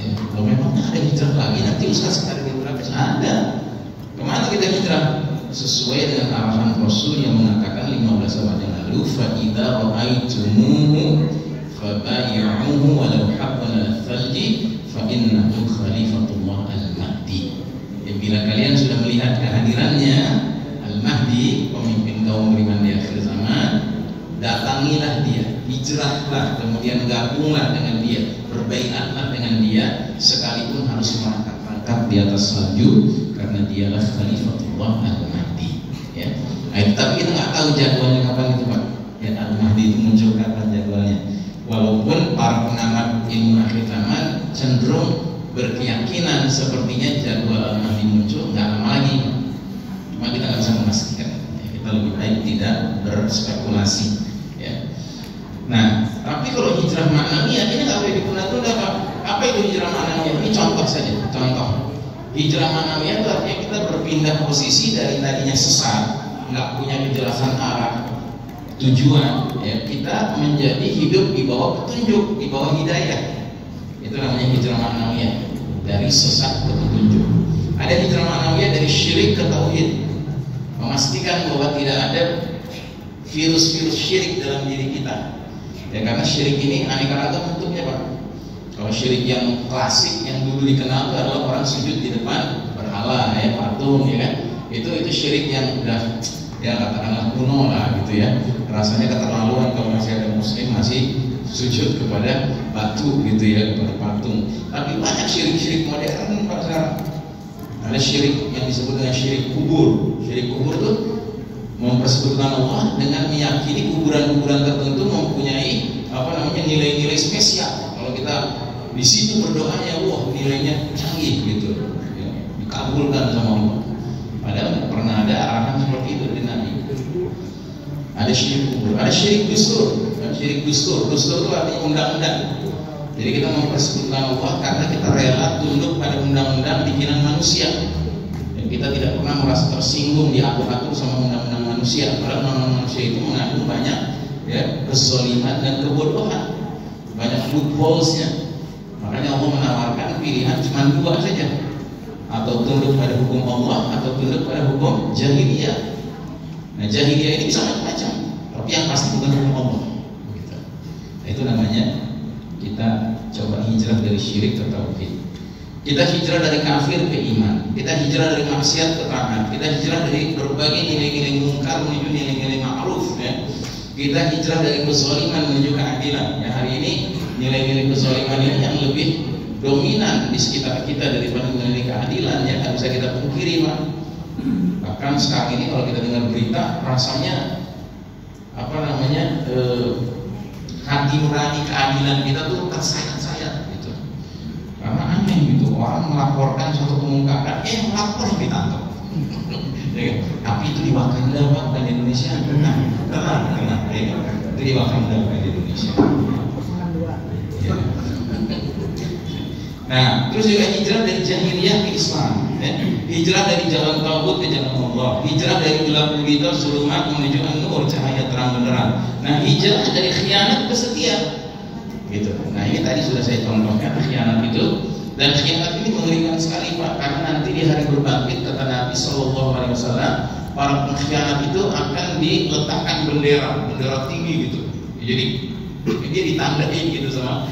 Ya, kalau memang ada hijrah lagi, nanti Ustaz ada geografis ada. Kemana kita hijrah? Sesuai dengan arahan Rasul yang mengatakan 15 abad yang lalu, fa idza ra'aitumuhu fabayi'uhu walau haqqan al-thalji fa innahu khalifatullah al-mahdi. Ya, bila kalian sudah melihat kehadirannya al-mahdi, pemimpin kaum beriman di akhir zaman, datangilah dia, hijrahlah, kemudian gabunglah dengan dia, berbaiatlah dengan dia, sekalipun harus merangkak-rangkak di atas salju, karena dialah khalifatullah al-mahdi. Ya. Nah, tapi kita nggak tahu jadwalnya kapan itu, Pak. Ya, al-mahdi itu muncul kapan jadwalnya. Walaupun para pengamat ilmu akhir zaman cenderung berkeyakinan sepertinya jadwal al-mahdi muncul nggak lama lagi. Cuma kita nggak bisa memastikan. Ya, kita lebih baik tidak berspekulasi. Ya. Nah, tapi kalau hijrah maknawiyah ini nggak boleh ditunda-tunda, Pak. Apa itu hijrah maknawiyah? Ini contoh saja, contoh. Hijrah maknawiyah itu artinya kita berpindah posisi dari tadinya sesat, nggak punya kejelasan arah, tujuan, ya, kita menjadi hidup di bawah petunjuk, di bawah hidayah. Itu namanya hijrah maknawiyah, dari sesat ke petunjuk. Ada hijrah maknawiyah dari syirik ke tauhid, memastikan bahwa tidak ada virus-virus syirik dalam diri kita. Ya, karena syirik ini aneka ragam bentuknya, Pak. Kalau syirik yang klasik yang dulu dikenal itu adalah orang sujud di depan berhala, ya, patung, ya kan. itu syirik yang udah ya katakanlah kuno lah gitu ya. Rasanya keterlaluan kalau masih ada muslim masih sujud kepada batu gitu ya, kepada patung. Tapi banyak syirik-syirik modern Pak sekarang. Ada syirik yang disebut dengan syirik kubur. Syirik kubur tuh mempersekutukan Allah dengan meyakini kuburan-kuburan tertentu mempunyai nilai-nilai spesial. Kalau kita di situ berdoanya, wah nilainya canggih gitu, ya, dikabulkan sama Allah. Padahal pernah ada arahan seperti itu dari Nabi. Ada syirik kubur, ada syirik dustur. Syirik dustur itu artinya undang-undang. Jadi kita mempersekutukan Allah karena kita rela tunduk pada undang-undang bikinan manusia. Dan kita tidak pernah merasa tersinggung diatur-atur sama undang-undang manusia. Padahal undang-undang manusia itu mengandung banyak ya kezaliman dan kebodohan, banyak loopholes-nya. Makanya Allah menawarkan pilihan cuma dua saja, atau tunduk pada hukum Allah atau tunduk pada hukum jahiliyah. Nah jahiliyah ini bisa macam-macam, tapi yang pasti bukan hukum Allah. Nah, itu namanya kita coba hijrah dari syirik ke tauhid. Kita hijrah dari kafir ke iman. Kita hijrah dari maksiat ke taat. Kita hijrah dari berbagai nilai-nilai mungkar menuju nilai-nilai ma'ruf. Ya. Kita hijrah dari kezaliman menuju keadilan. Ya, hari ini nilai-nilai kezaliman ini yang lebih dominan di sekitar kita daripada nilai keadilan. Ya, nggak bisa kita pungkiri, Pak. Bahkan sekarang ini kalau kita dengar berita, rasanya hati nurani keadilan kita tuh tersayat-sayat gitu. Karena aneh gitu, orang melaporkan suatu kemungkaran, melapor yang ditangkap. Ya, tapi itu di Wakanda, Pak, bukan di Indonesia. Tenang, itu di Wakanda, bukan di Indonesia. Ya. Nah, terus juga hijrah dari jahiliyah ke Islam. Ya. Hijrah dari jalan tauhid ke jalan Allah. Hijrah dari gelap gulita zulumat menuju an-nur, cahaya terang benderang. Nah, hijrah dari khianat ke setia. Gitu. Nah, ini tadi sudah saya contohkan khianat itu. Dan khianat ini mengerikan sekali, Pak, karena nanti di hari berbangkit kata Nabi SAW, para pengkhianat itu akan diletakkan bendera tinggi gitu. Jadi dia ditandain gitu sama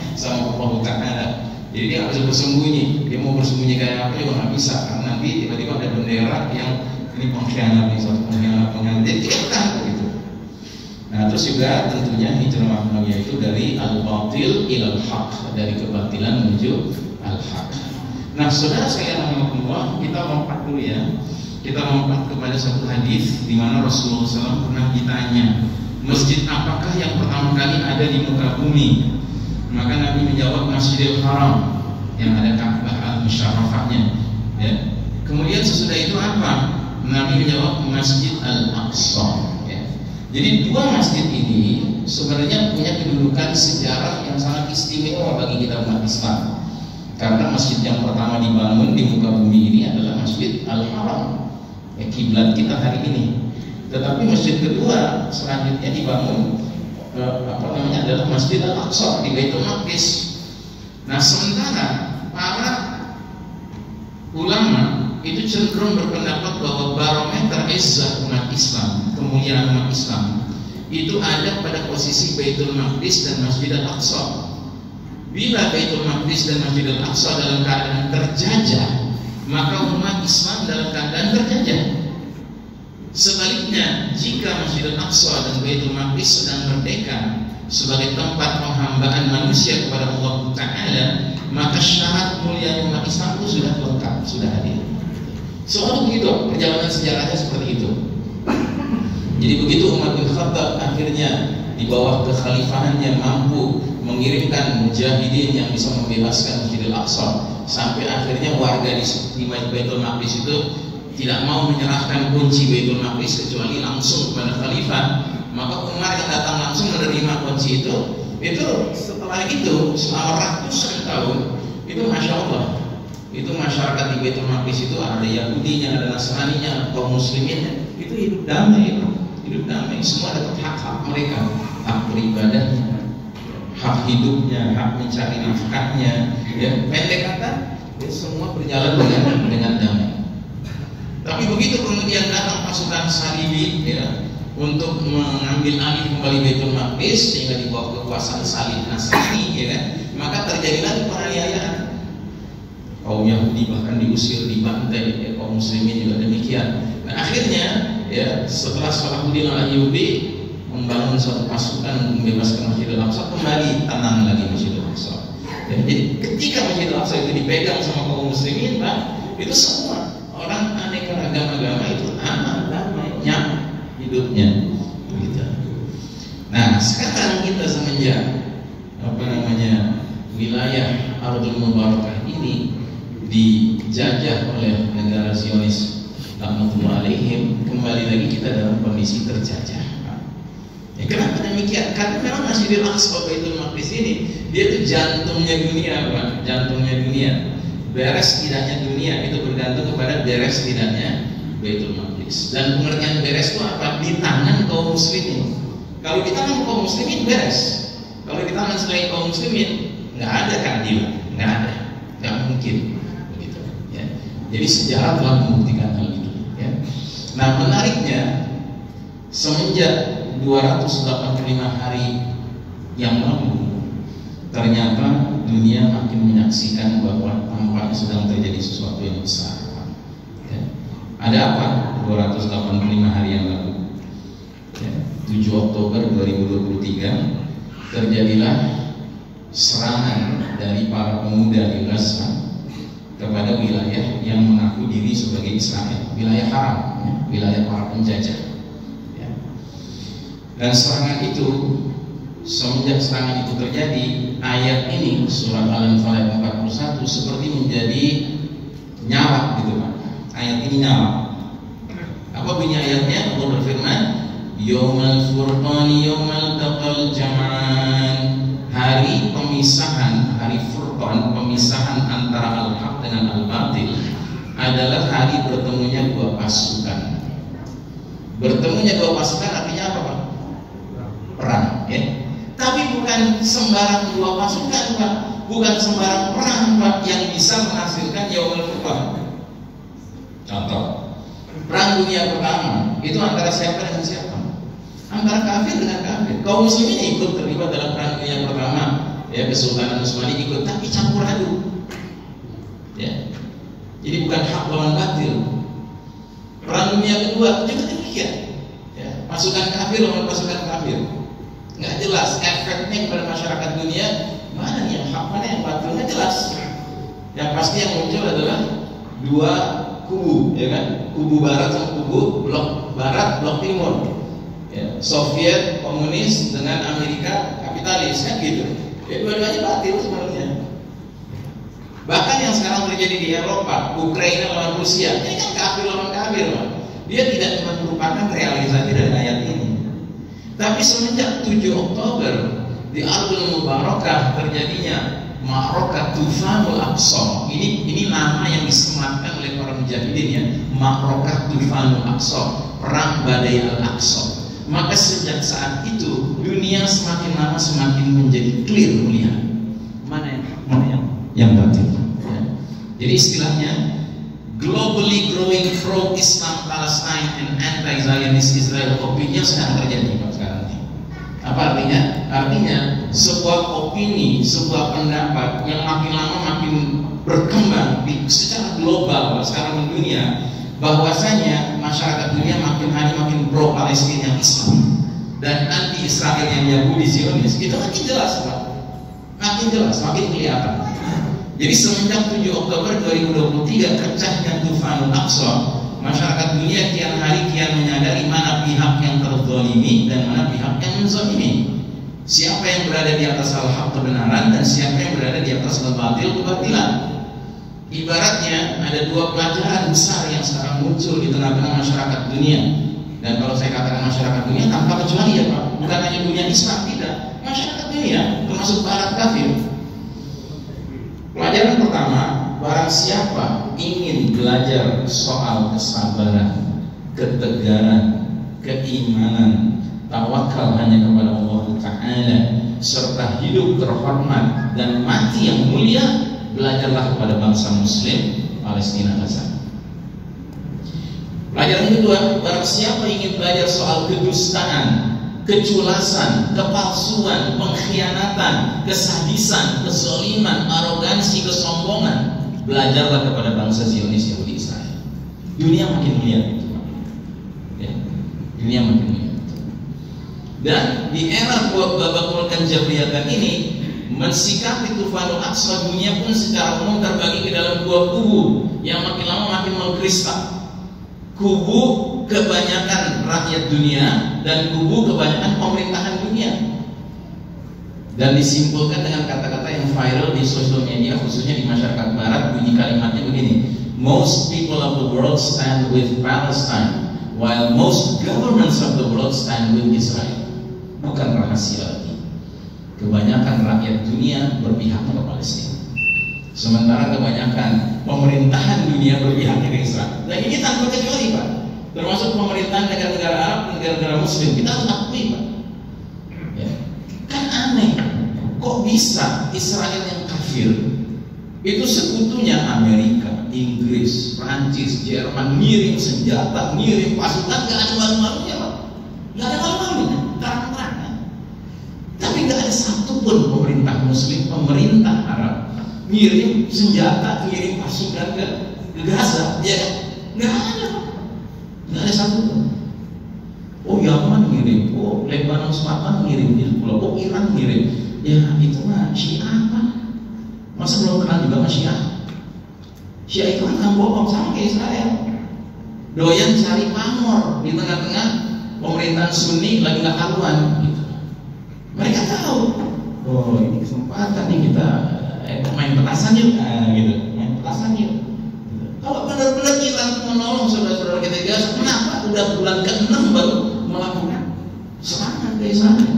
Allah Ta'ala. Jadi dia nggak bisa bersembunyi. Dia mau bersembunyi kayak apa juga nggak bisa, karena nanti tiba-tiba ada bendera yang ini pengkhianat, ini suatu pengkhianat. Jadi kita gitu. Nah, terus juga tentunya hijrah maknanya itu dari al-batil ilal haq, dari kebatilan menuju al-haq. Nah, saudara saya rahimahullah, kita lompat dulu ya. Kita lompat kepada satu hadis di mana Rasulullah SAW pernah ditanya, masjid apakah yang pertama kali ada di muka bumi? Maka Nabi menjawab Masjidil Haram yang ada Ka'bah al-Musyarrafahnya. Ya. Kemudian sesudah itu apa? Nabi menjawab Masjid Al-Aqsa. Ya. Jadi dua masjid ini sebenarnya punya kedudukan sejarah yang sangat istimewa bagi kita umat Islam. Karena masjid yang pertama dibangun di muka bumi ini adalah Masjid Al-Haram, ya, kiblat kita hari ini. Tetapi masjid kedua selanjutnya dibangun adalah Masjid Al-Aqsa di Baitul Maqdis. Nah, sementara para ulama itu cenderung berpendapat bahwa barometer izzah umat Islam, kemuliaan umat Islam itu ada pada posisi Baitul Maqdis dan Masjid Al-Aqsa. Bila Baitul Maqdis dan Masjid Al-Aqsa dalam keadaan terjajah, maka umat Islam dalam keadaan terjajah. Sebaliknya, jika Masjid Al-Aqsa dan Baitul Maqdis sedang merdeka sebagai tempat penghambaan manusia kepada Allah Ta'ala, maka syarat mulia umat Islam itu sudah lengkap, sudah hadir. Selalu begitu, perjalanan sejarahnya seperti itu. Jadi begitu Umar bin Khattab akhirnya di bawah kekhalifahannya mampu mengirimkan mujahidin yang bisa membebaskan Masjid Al-Aqsa, sampai akhirnya warga di Baitul Maqdis itu tidak mau menyerahkan kunci Baitul Maqdis kecuali langsung kepada khalifah. Maka Umar yang datang langsung menerima kunci itu setelah itu selama ratusan tahun itu Masya Allah, itu masyarakat di Baitul Maqdis itu ada Yahudinya, ada Nasraninya, kaum muslimin itu hidup damai, semua dapat hak-hak mereka, hak beribadahnya, hak hidupnya, hak mencari nafkahnya, ya, pendek kata, ya, semua berjalan dengan damai. Tapi begitu kemudian datang pasukan Salibi, ya, untuk mengambil alih kembali Baitul Maqdis sehingga di bawah kekuasaan Salib Nasrani, ya kan, maka terjadilah penganiayaan. Kaum Yahudi bahkan diusir, dibantai, ya, kaum muslimin juga demikian. Dan akhirnya ya setelah Salahuddin Al-Ayyubi membangun suatu pasukan membebaskan Masjidil Aqsa, kembali tenang lagi Masjidil Aqsa. Ya, jadi ketika Masjidil Aqsa itu dipegang sama kaum muslimin, Pak, itu semua orang aneka ragam agama itu aman, damai, nyaman hidupnya. Gitu. Nah, sekarang kita semenjak wilayah Ardul Mubarakah ini dijajah oleh negara Zionis laknatullah alaihim, kembali lagi kita dalam kondisi terjajah. Ya, kenapa demikian? Karena memang Masjidil Aqsa Baitul Maqdis ini dia itu jantungnya dunia, Pak, jantungnya dunia. Beres tidaknya dunia itu bergantung kepada beres tidaknya Baitul Maqdis. Dan pengertian beres itu apa? Di tangan kaum muslimin. Kalau di tangan kaum muslimin beres. Kalau di tangan selain kaum muslimin nggak ada keadilan, nggak mungkin begitu. Ya. Jadi sejarah telah membuktikan hal itu. Ya. Nah, menariknya semenjak 285 hari yang lalu, ternyata dunia makin menyaksikan bahwa tampaknya sedang terjadi sesuatu yang besar. Ya. Ada apa? 285 hari yang lalu, ya, 7 Oktober 2023 terjadilah serangan dari para pemuda di Gaza kepada wilayah yang mengaku diri sebagai Israel, wilayah haram, ya, wilayah para penjajah. Ya. Dan serangan itu, semenjak serangan itu terjadi, ayat ini surat Al-Anfal 41 seperti menjadi nyala gitu, Pak. Ayat ini nyala. Apa bunyi ayatnya? Allah berfirman, Yaumal Furqani yaumal taqal jam'an. Hari pemisahan, hari Furqan, pemisahan antara al-haq dengan al-batil adalah hari bertemunya dua pasukan. Bertemunya dua pasukan artinya apa, Pak? Perang, ya. Tapi bukan sembarang dua pasukan, Pak. Bukan sembarang perang, Pak, yang bisa menghasilkan Yaumul Furqan. Contoh, perang dunia pertama itu antara siapa dengan siapa? Antara kafir dengan kafir. Kaum muslimin ikut terlibat dalam perang dunia pertama, ya, Kesultanan Utsmani ikut, tapi campur aduk. Ya. Jadi bukan hak lawan batil. Perang dunia kedua juga demikian. Ya, pasukan kafir lawan pasukan kafir. Nggak jelas efeknya kepada masyarakat dunia, mana yang hak, mana yang batil, nggak jelas. Yang pasti yang muncul adalah dua kubu, ya kan? Kubu barat sama kubu blok barat, blok timur. Ya, Soviet komunis dengan Amerika kapitalis, kan gitu. Ya, dua-duanya batil sebenarnya. Bahkan yang sekarang terjadi di Eropa, Ukraina lawan Rusia, ini kan kafir lawan kafir, Pak. Dia tidak merupakan realisasi dari ayat ini. Tapi semenjak 7 Oktober di Ardul Mubarakah terjadinya Ma'rakah Tufanul Aqsa. Ini nama yang disematkan oleh para mujahidin, ya. Ma'rakah Tufanul Aqsa, perang badai Al-Aqsa. Maka sejak saat itu dunia semakin lama semakin menjadi clear melihat mana yang batil. Ya. Jadi istilahnya globally growing pro-Islam Palestine and anti-Zionist Israel opinion sedang terjadi, Pak, sekarang ini. Apa artinya? Artinya sebuah opini, sebuah pendapat yang makin lama makin berkembang secara global, Pak, sekarang di dunia, bahwasanya masyarakat dunia makin hari makin pro Palestina yang Islam dan anti Israel yang Yahudi Zionis. Itu makin jelas, Pak. Makin jelas, makin kelihatan. Jadi semenjak 7 Oktober 2023 pecahnya Tufanul Aqsa, masyarakat dunia kian hari kian menyadari mana pihak yang terzalimi dan mana pihak yang menzalimi. Siapa yang berada di atas al-haq kebenaran dan siapa yang berada di atas al-batil kebatilan. Ibaratnya ada dua pelajaran besar yang sekarang muncul di tengah-tengah masyarakat dunia. Dan kalau saya katakan masyarakat dunia tanpa kecuali, ya, Pak, bukan hanya dunia Islam, tidak, masyarakat dunia termasuk barat kafir. Pelajaran pertama, barang siapa ingin belajar soal kesabaran, ketegaran, keimanan, tawakal hanya kepada Allah Ta'ala, serta hidup terhormat dan mati yang mulia, belajarlah kepada bangsa Muslim Palestina Gaza. Pelajaran kedua, barang siapa ingin belajar soal kedustaan, keculasan, kepalsuan, pengkhianatan, kesadisan, kezaliman, arogansi, kesombongan, belajarlah kepada bangsa Zionis Yahudi Israel. Dunia makin melihat itu. dunia makin melihat. Dan di era babak Jabriyatan ini, mensikapi tufanul aqsa, dunia pun secara umum terbagi ke dalam dua kubu yang makin lama makin mengkristal. Kubu kebanyakan rakyat dunia dan kubu kebanyakan pemerintahan dunia. Dan disimpulkan dengan kata-kata yang viral di sosial media, khususnya di masyarakat barat, bunyi kalimatnya begini: most people of the world stand with Palestine, while most governments of the world stand with Israel. Bukan rahasia lagi. Kebanyakan rakyat dunia berpihak ke Palestina, sementara kebanyakan pemerintahan dunia berpihak ke Israel. Dan ini tanpa kecuali, Pak. Termasuk pemerintahan negara-negara Arab, negara-negara Muslim. Kita harus akui, Pak. Ya. Kan aneh, kok bisa Israel yang kafir itu sekutunya Amerika, Inggris, Prancis, Jerman ngirim senjata, ngirim pasukan, gak ada malu-malunya, Pak. Gak ada malu-malunya, terang-terang. Tapi gak ada satupun pemerintah Muslim, pemerintah Arab ngirim senjata, ngirim pasukan ke Gaza, ya gak ada, gak ada satupun. Oh Yaman ngirim, oh Lebanon Selatan ngirim, oh Iran ngirim. Ya itu mah Syiah, Pak. Masa belum kenal juga sama Syiah? Syiah itu kan bohong sama kayak Israel. Doyan cari pamor di tengah-tengah pemerintahan Sunni lagi gak karuan gitu. Mereka tahu, oh ini kesempatan nih kita main petasan yuk, gitu, main petasan yuk. Kalau benar-benar kita menolong saudara-saudara kita di Gaza, kenapa udah bulan ke-6 baru melakukan serangan ke Israel?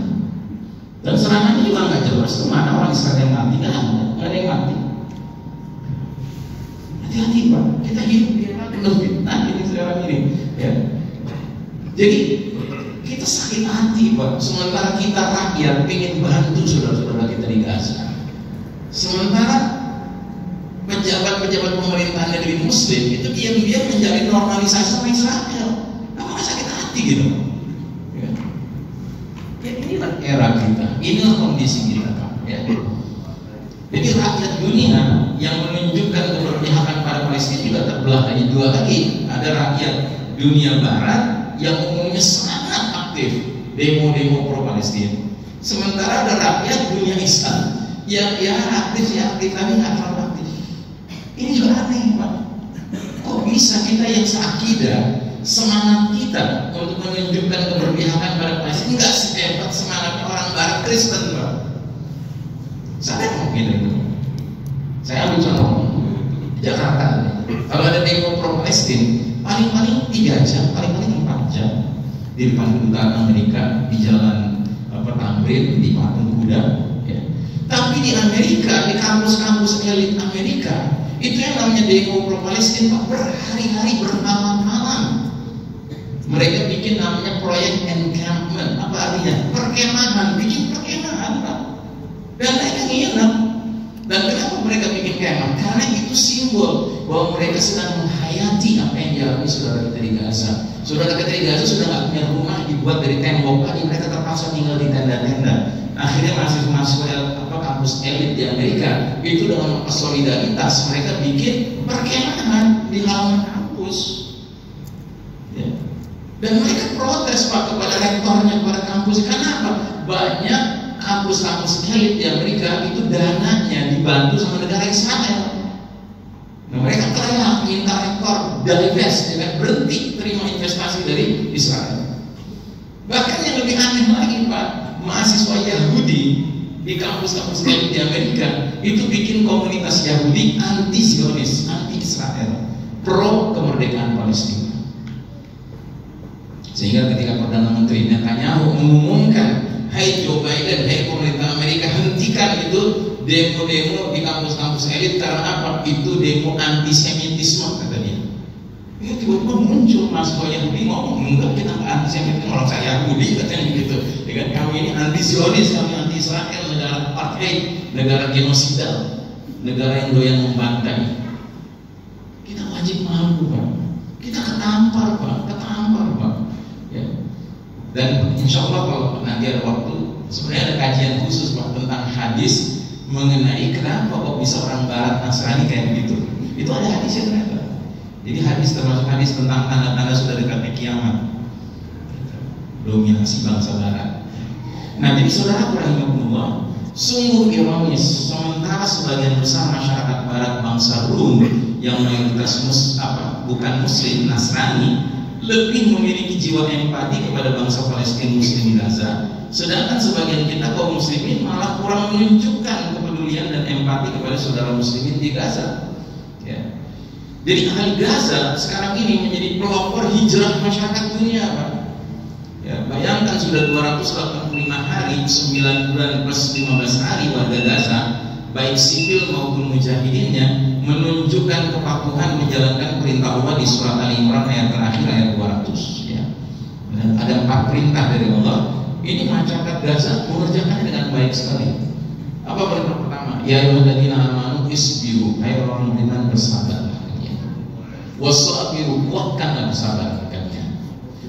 Dan serangannya juga nggak jelas kemana orang Israel yang mati, nggak ada yang mati. Hati-hati, Pak, kita hidup di era penuh fitnah ini sekarang ini, ya. Jadi kita sakit hati, Pak, sementara kita rakyat ingin bantu saudara-saudara kita di Gaza. Sementara pejabat-pejabat pemerintahan negeri Muslim itu diam-diam menjalin normalisasi sama Israel. Apa sakit hati gitu? Ya. Ya inilah era kita, inilah kondisi kita, Pak. Ya. Jadi rakyat dunia yang menunjukkan keberpihakan pada Palestina juga terbelah jadi dua lagi. Ada rakyat dunia Barat yang umumnya sangat aktif demo-demo pro Palestina, sementara ada rakyat dunia Islam yang ya aktif tapi nggak terlalu aktif. Ini juga aneh, Pak. Kok bisa kita yang seakidah, semangat kita untuk menunjukkan keberpihakan pada Palestina nggak sehebat semangat orang Barat Kristen, Pak? Sadar gitu. Saya ambil contoh Jakarta. Kalau ada demo pro Palestina, paling-paling 3 jam, paling-paling 4 jam di depan kedutaan Amerika, di jalan Tamrin, di patung kuda. Ya. Tapi di Amerika, di kampus-kampus elit Amerika, itu yang namanya demo pro Palestina, Pak, berhari-hari, bermalam-malam. Mereka bikin namanya proyek encampment. Apa artinya? Perkemahan, bikin perkemahan, Pak. Dan mereka nginep. Dan kenapa mereka bikin kemah? Karena itu simbol bahwa mereka sedang menghayati apa yang dialami saudara kita di Gaza. Saudara kita di Gaza sudah nggak punya rumah dibuat dari tembok lagi, mereka terpaksa tinggal di tenda-tenda. Akhirnya mahasiswa kampus elit di Amerika itu dengan solidaritas mereka bikin perkemahan di halaman kampus. Ya. Dan mereka protes, Pak, kepada rektornya, kepada kampus. Karena apa? Banyak kampus-kampus elit di Amerika itu dananya dibantu sama negara Israel. Nah, mereka teriak minta rektor divest, ya, berhenti terima investasi dari Israel. Bahkan yang lebih aneh lagi, Pak, mahasiswa Yahudi di kampus-kampus elit di Amerika itu bikin komunitas Yahudi anti-Zionis, anti-Israel, pro kemerdekaan Palestina. Sehingga ketika Perdana Menteri Netanyahu mengumumkan, hai Joe Biden, hai pemerintah Amerika, hentikan itu demo-demo di kampus-kampus elit. Karena apa? Itu demo antisemitisme, kata dia. Ya tiba-tiba muncul mahasiswa Yahudi ngomong, enggak, kita nggak antisemitisme, orang saya Yahudi, katanya gitu. Dengan kami ini anti-Zionis, kami anti-Israel, negara apartheid, negara genosidal, negara yang doyan membantai. Kita wajib malu, Pak. Kita ketampar, Pak, Pak. Ya. Dan insya Allah kalau nanti ada waktu, sebenarnya ada kajian khusus, Pak, tentang hadis mengenai kenapa kok bisa orang Barat Nasrani kayak begitu. Itu ada hadisnya ternyata. Jadi hadis termasuk hadis tentang tanda-tanda sudah dekatnya kiamat. dominasi bangsa Barat. Nah, jadi saudara rahimahumullah, sungguh ironis sementara sebagian besar masyarakat Barat bangsa Rum yang mayoritas bukan Muslim, Nasrani, lebih memiliki jiwa empati kepada bangsa Palestina Muslim di Gaza, sedangkan sebagian kita kaum muslimin malah kurang menunjukkan kepedulian dan empati kepada saudara muslimin di Gaza. Ya. Jadi ahli Gaza sekarang ini menjadi pelopor hijrah masyarakat dunia, Pak. Ya, bayangkan sudah 285 hari, 9 bulan plus 15 hari warga Gaza, baik sipil maupun mujahidinnya, menunjukkan kepatuhan menjalankan perintah Allah di surat Al-Imran ayat terakhir ayat 200. Ya. Dan ada 4 perintah dari Allah. Ini masyarakat Gaza mengerjakannya dengan baik sekali. Apa perintah pertama? Ya ayyuhalladzina amanu isbiru, hai orang beriman bersabarlah kalian. Wasabiru, kuatkanlah bersabar kalian.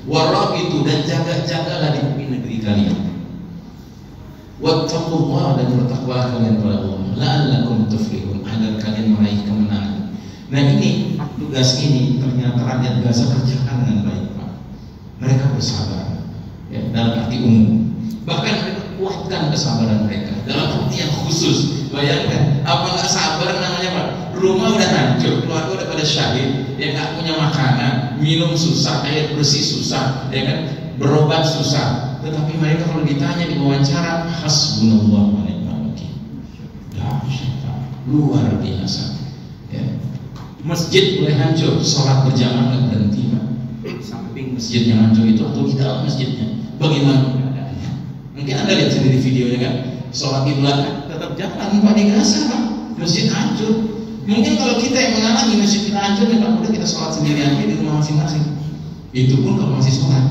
Warabitu, dan jaga-jagalah di negeri kalian. Wattaqullah, dan bertakwalah kalian kepada Allah. La'allakum tuflihun, agar kalian meraih kemenangan. Nah, ini tugas ini ternyata rakyat Gaza kerjakan dengan baik, Pak. Mereka bersabar, ya, dalam arti umum. Bahkan mereka kuatkan kesabaran mereka dalam arti yang khusus. Bayangkan, apa nggak sabar namanya, Pak? Rumah udah hancur, keluarga udah pada syahid, ya nggak punya makanan, minum susah, air bersih susah, ya kan, berobat susah. Tetapi mereka kalau ditanya di wawancara, hasbunallah wa ni'mal wakil. Luar biasa. Ya. Masjid boleh hancur, sholat berjamaah nggak berhenti, Pak. Samping masjid yang hancur itu atau di dalam masjidnya, bagaimana keadaannya? Mungkin Anda lihat sendiri videonya kan, sholat di belakang tetap jalan, Pak, di Gaza, Pak. Masjid hancur. Mungkin kalau kita yang mengalami masjid kita hancur, ya Pak, udah kita sholat sendiri aja di rumah masing-masing. Itu pun kalau masih sholat.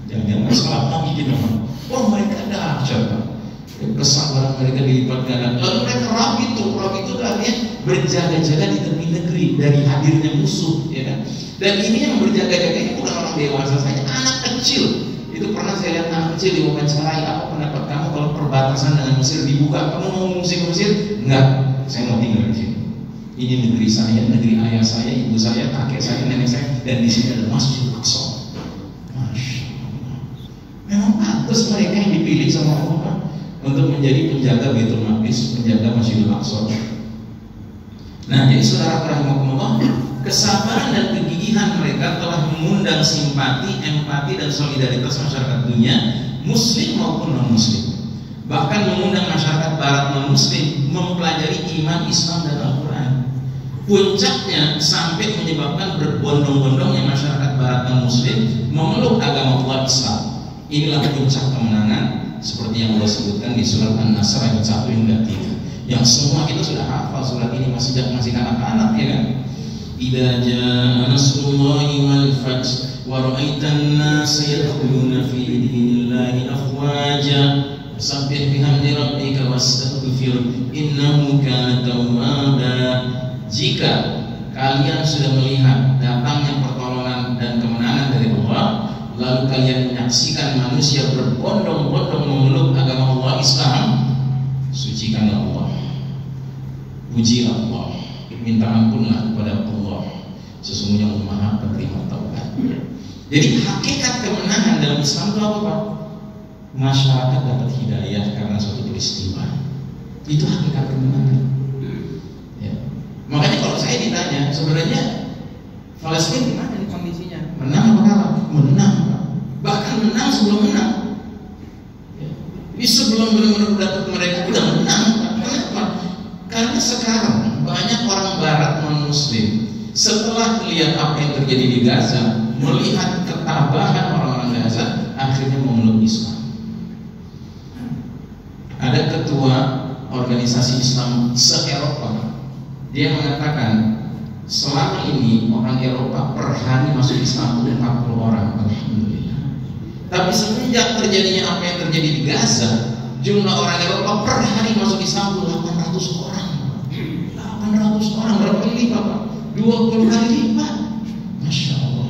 Jangan sholat lagi di rumah. Oh, mereka dahsyat, Pak. Kesabaran mereka dilipat ganda. Lalu mereka rapi itu artinya berjaga-jaga di tepi negeri dari hadirnya musuh, ya kan? Dan ini yang berjaga-jaga ini bukan orang dewasa saja, anak kecil. Itu pernah saya lihat anak kecil diwawancarai, apa pendapat kamu kalau perbatasan dengan Mesir dibuka? Kamu mau mengungsi ke Mesir? Enggak, saya mau tinggal di sini. Ini negeri saya, negeri ayah saya, ibu saya, kakek saya, nenek saya, dan di sini ada Masjid Al-Aqsa. Masya Allah. Memang pantas mereka yang dipilih sama Allah untuk menjadi penjaga Baitul Maqdis, penjaga Masjidil Aqsa. Nah, jadi saudara rahimahumullah, kesabaran dan kegigihan mereka telah mengundang simpati, empati, dan solidaritas masyarakat dunia, muslim maupun non-muslim. Bahkan mengundang masyarakat barat non-muslim mempelajari iman, Islam, dan Al-Quran. Puncaknya sampai menyebabkan berbondong-bondongnya masyarakat barat non-muslim memeluk agama Allah Islam. Inilah puncak kemenangan seperti yang Allah sebutkan di surat An-Nasr ayat 1 hingga 3. Yang semua kita sudah hafal surat ini masih kanak-kanak, ya kan? Idza jaa nasrullahi wal fath wa ra'aitan nasa yadkhuluna fi dinillahi afwaja fasabbih bihamdi rabbika wastaghfir innahu kana tawwaba. Jika kalian sudah melihat datangnya pertolongan dan kemenangan dari Allah, lalu kalian menyaksikan manusia berbondong-bondong memeluk agama Allah Islam, sucikanlah Allah, puji Allah, minta ampunlah kepada Allah, sesungguhnya Allah Maha Penerima Taubat. Jadi hakikat kemenangan dalam Islam itu apa, Pak? Masyarakat dapat hidayah karena suatu peristiwa. Itu hakikat kemenangan. Ya. Makanya kalau saya ditanya, sebenarnya Palestina gimana nih kondisinya? Menang apa kalah? Menang, Pak. Bahkan menang sebelum menang. Ya. Jadi sebelum benar-benar dapat mereka udah menang, Pak. Kenapa? Karena sekarang banyak orang Barat non-Muslim setelah melihat apa yang terjadi di Gaza, melihat ketabahan orang-orang Gaza, akhirnya memeluk Islam. Ada ketua organisasi Islam se-Eropa, dia mengatakan selama ini orang Eropa per hari masuk Islam 40 orang, alhamdulillah. Tapi semenjak terjadinya apa yang terjadi di Gaza, jumlah orang Eropa per hari masuk Islam 800 orang. 800 orang, berapa kali lipat, Pak? 20 kali lipat. Masya Allah.